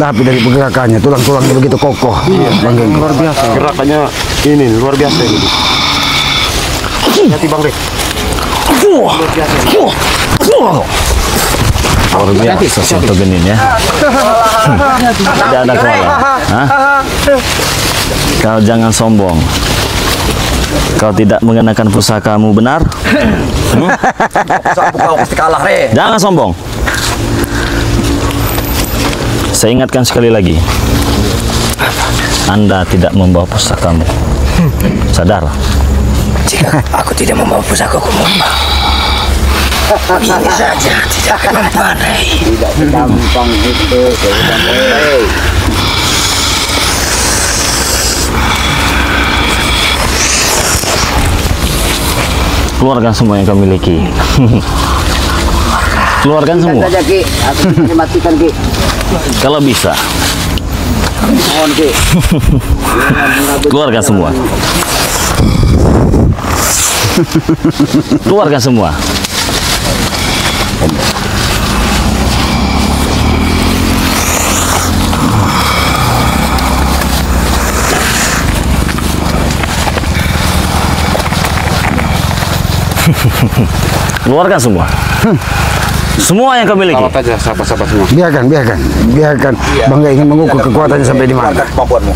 Tapi dari pergerakannya, tulang-tulangnya begitu kokoh. Bang Genggo. Luar biasa. Gerakannya ini luar biasa ini. Hati Bang Rey. Luar biasa satu genin ya. Tidak ada kuala. Hah? Kau jangan sombong. Kau tidak mengenakan pusakamu, benar? Kau pasti kalah, Rey. Jangan sombong. Saya ingatkan sekali lagi, Anda tidak membawa pusakamu. Sadar. Jika aku tidak membawa pusakaku, begini saja tidak akan pandai. Tidak gampang itu, Keluarkan semua yang kau miliki. Keluarkan semua. saja Ki, aku bisa matikan Ki. Kalau bisa. Mohon Ki. Keluarkan semua. Keluarkan semua. Keluarkan semua. Semua yang kau miliki. Sahabat aja, sahabat-sahabat semua. Biarkan. Bang Genggo ingin mengukur kekuatannya sampai di mana. Kemampuanmu.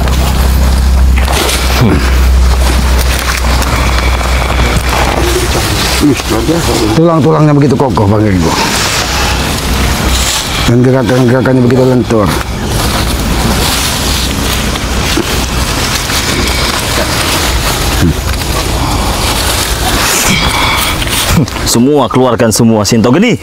Tulang-tulangnya begitu kokoh, Bang Genggo. Dan gerakan-gerakannya begitu lentur. Semua keluarkan semua, Sinto Geni.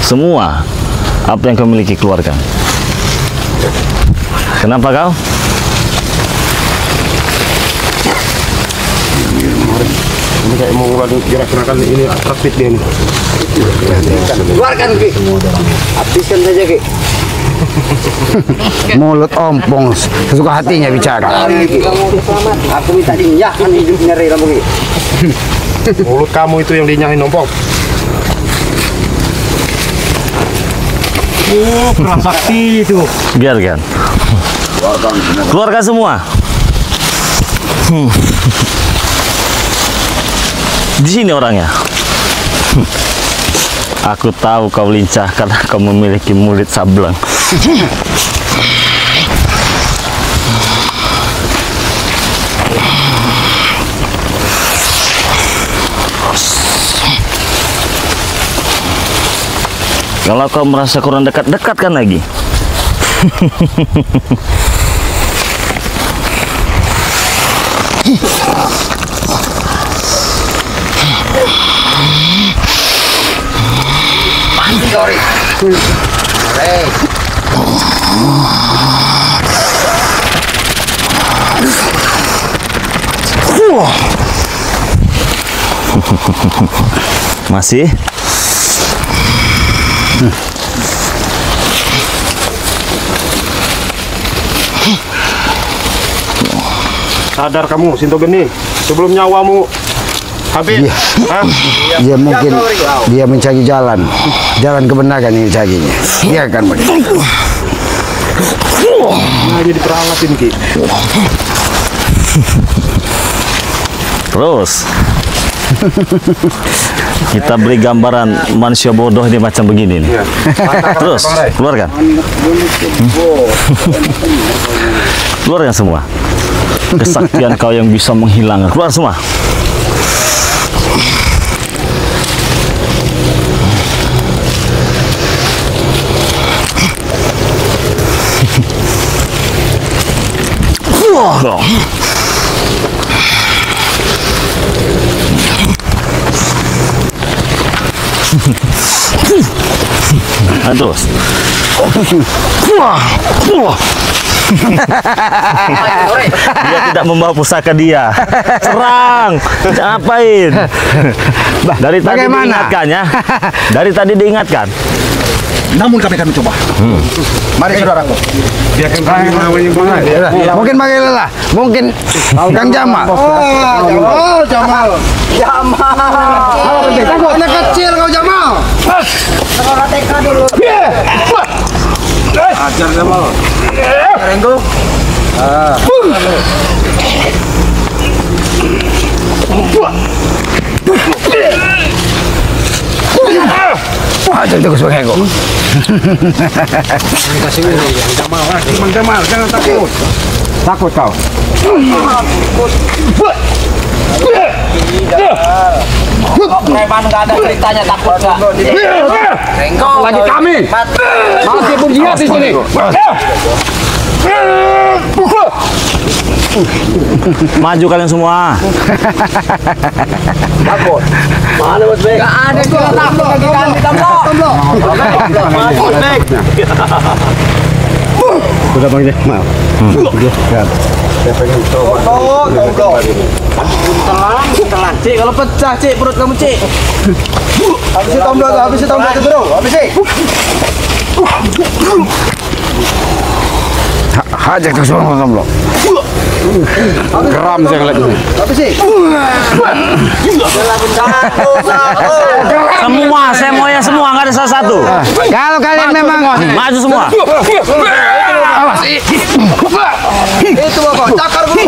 Semua apa yang kau miliki keluarkan. Kenapa kau? Ini kayak mau gerak-gerakan ini rapid dia nih. Keluarkan Ki. Habiskan saja Ki. Mulut ompong, sesuka hatinya bicara. Aku minta dinyahkan hidupnya Rey kamu Ki. Mulut kamu itu yang dinyahin ompong. Kurang sakti itu. Biarkan. Keluarkan semua. Di sini orangnya. Aku tahu kau lincah karena kau memiliki mulut sableng. Kalau kau merasa kurang dekat, dekatkan lagi. Masih? Sadar kamu, Sinto Geni, sebelum nyawamu habis. Dia mungkin dia mencari jalan kebenaran ini carinya. Dia akan begitu. Nah, ini diperalatin Ki. Terus kita beri gambaran manusia bodoh ini macam begini nih. Terus keluarkan. Keluarkan semua. Kesaktian kau yang bisa menghilangkan. Keluar semua. Terus. Dia tidak membawa pusaka dia. Serang. Ngapain? Dari tadi diingatkannya. Dari tadi diingatkan. Namun kami coba. Mari saudaraku. Mungkin bagi lelah, mungkin Kang Jamal. Jamal. Anak kecil kau Jamal. Sekolah TK dulu. Ajar Jamal. Renggo. Ajar terus bang Ego. Kasih ini Jamal. Mang Jamal, jangan takut. Takut kau. Preman nggak ada ceritanya takut nggak? Renggo. Lagi kami. Masih berjihad di sini. Maju kalian semua. Takut. Mana Mas Bek? Nggak ada juga takut lagi ganti Tomlo. Maju Bek. Sudah Bang Jamal. Telan. Cik, kalau pecah Cik perut kamu Cik. Habis Tomlo itu bro. Habis. Hajar terus bang Tomlo. Geram saya ngeliat ini. Habis sih. Semua, saya maunya semua, nggak ada salah satu. Kalau kalian memang Maju semua. awas. Itu Bapak, cakar dulu.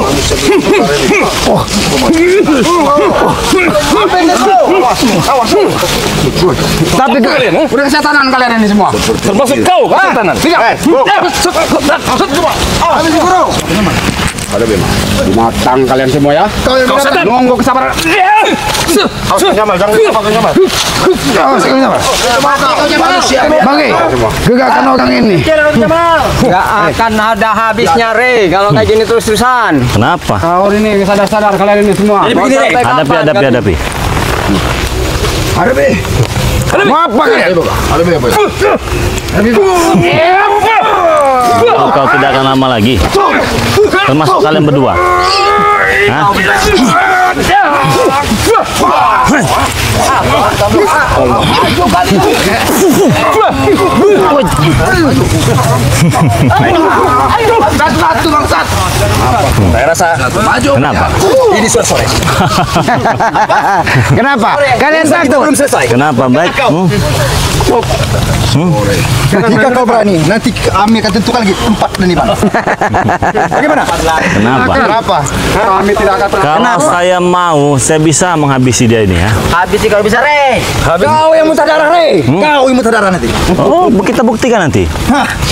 Tapi udah kesetanan kalian ini semua. Termasuk kau, kesetanan. Habis guru. Ada Bima. Matang kalian semua ya. Kau setan. Nunggu kesabaran. Awas Jamal, jangan lupa Jamal. Awas Jamal. Bagi, gegakan orang ini. Nggak akan ada habisnya Rey kalau kayak gini terus-terusan. Kenapa? Kau ini sadar-sadar kalian ini semua. Hadapi. Ada be. Mau apa kalian? Ada be apa? Kau tidak akan lama lagi. Termasuk kalian berdua. Hah? Saya rasa Kenapa? ini sudah sore. Kenapa? Kalian satu. Belum selesai. Kenapa, baik? Jika kau berani, nanti kami akan tentukan lagi 4 dan 5. Bagaimana? Kenapa? Kenapa? Kami tidak akan Kalau saya mau, saya bisa menghabisi dia ini ya. Habis kalau bisa, Re. Kau yang muntah darah, Re. Kau yang muntah darah nanti. Oh, kita buktikan nanti.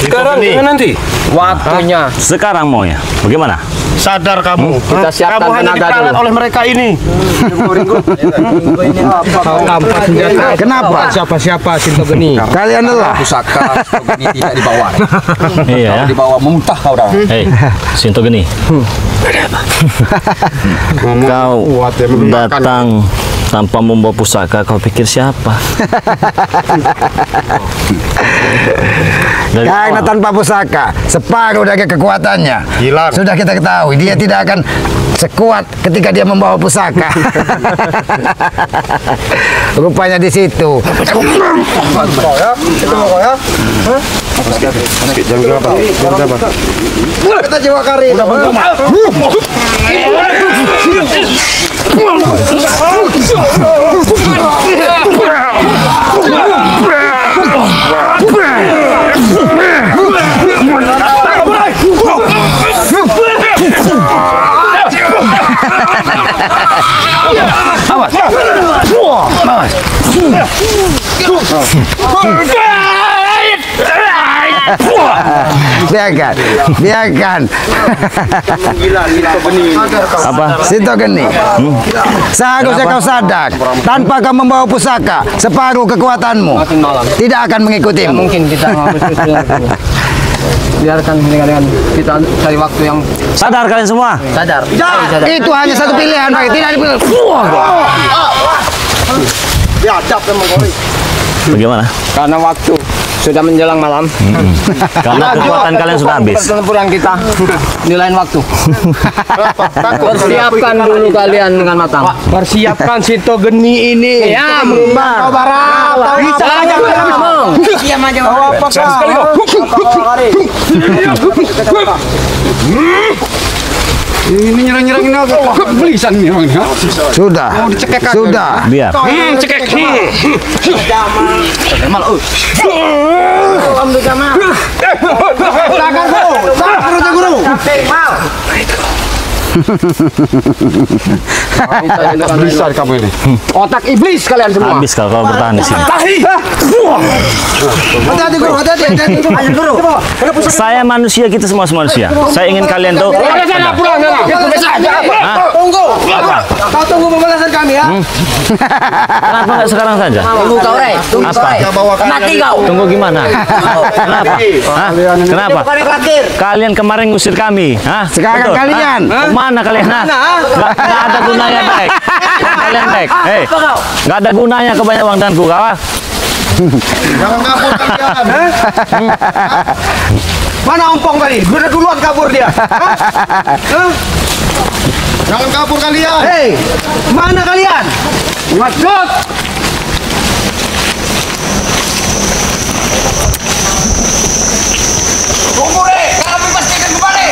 Sekarang nanti. Waktunya. Sekarang mau ya. Bagaimana? Sadar kamu. Kita siapkan Kamu hanya tenaga diperalat dulu. oleh mereka ini. Kenapa? Siapa-siapa Sinto Geni. Kalian lelah. Pusaka ini tidak dibawa. Iya ya. Dibawa muntah kau dah. Hei, Sinto Geni. Kau datang tanpa membawa pusaka, kau pikir siapa? Karena tanpa pusaka, separuh dari kekuatannya Hilang. sudah kita ketahui. Dia tidak akan sekuat ketika dia membawa pusaka. Rupanya di situ. Kita jiwa kari. Biarkan. Apa? Sinto Geni, seharusnya kau sadar, tanpa kau membawa pusaka, separuh kekuatanmu tidak akan mengikutimu. Mungkin kita harus biarkan dengan kita cari waktu yang Sadar kalian semua? sadar. Itu hanya satu pilihan, Pak. Tidak dipilih. Biadab memang kau. Bagaimana? Karena waktu sudah menjelang malam. Karena kekuatan kalian sudah habis. Pertempuran kita di lain waktu. Persiapkan dulu kalian dengan matang. Persiapkan Sinto Geni ini. Ya, kau barang. Bisa aja ngomong. Diam aja. Ini nyerang-nyerang ini apa? Belisan ini orang ini. Sudah. Sudah. Biar. Cekek. Belisan kamu ini. Otak iblis kalian semua. Habis kalau bertahan di sini. Hati-hati, Guru. Hati-hati. Ayo, Guru. Saya manusia, kita semua manusia. Saya ingin kalian tahu. Tunggu. Kau tunggu pembalasan kami ya. Kenapa nggak sekarang saja? Tunggu kau, Re. Tunggu Apa? Re. Mati kau. Tunggu gimana? Kenapa? Hah? Kenapa? Kalian kemarin ngusir kami. Hah? Sekarang Betul? kalian. Hah? Kemana kalian? Hah? Nggak ada gunanya, Dek. Kalian, Dek. Hei, nggak ada gunanya kebanyak uang danku, kawan. Jangan kabur kalian. Mana ompong tadi? Udah duluan kabur dia. Hah? Jangan kabur kalian. Hei, mana kalian? Masuk. Tunggu deh, kami pastikan kembali.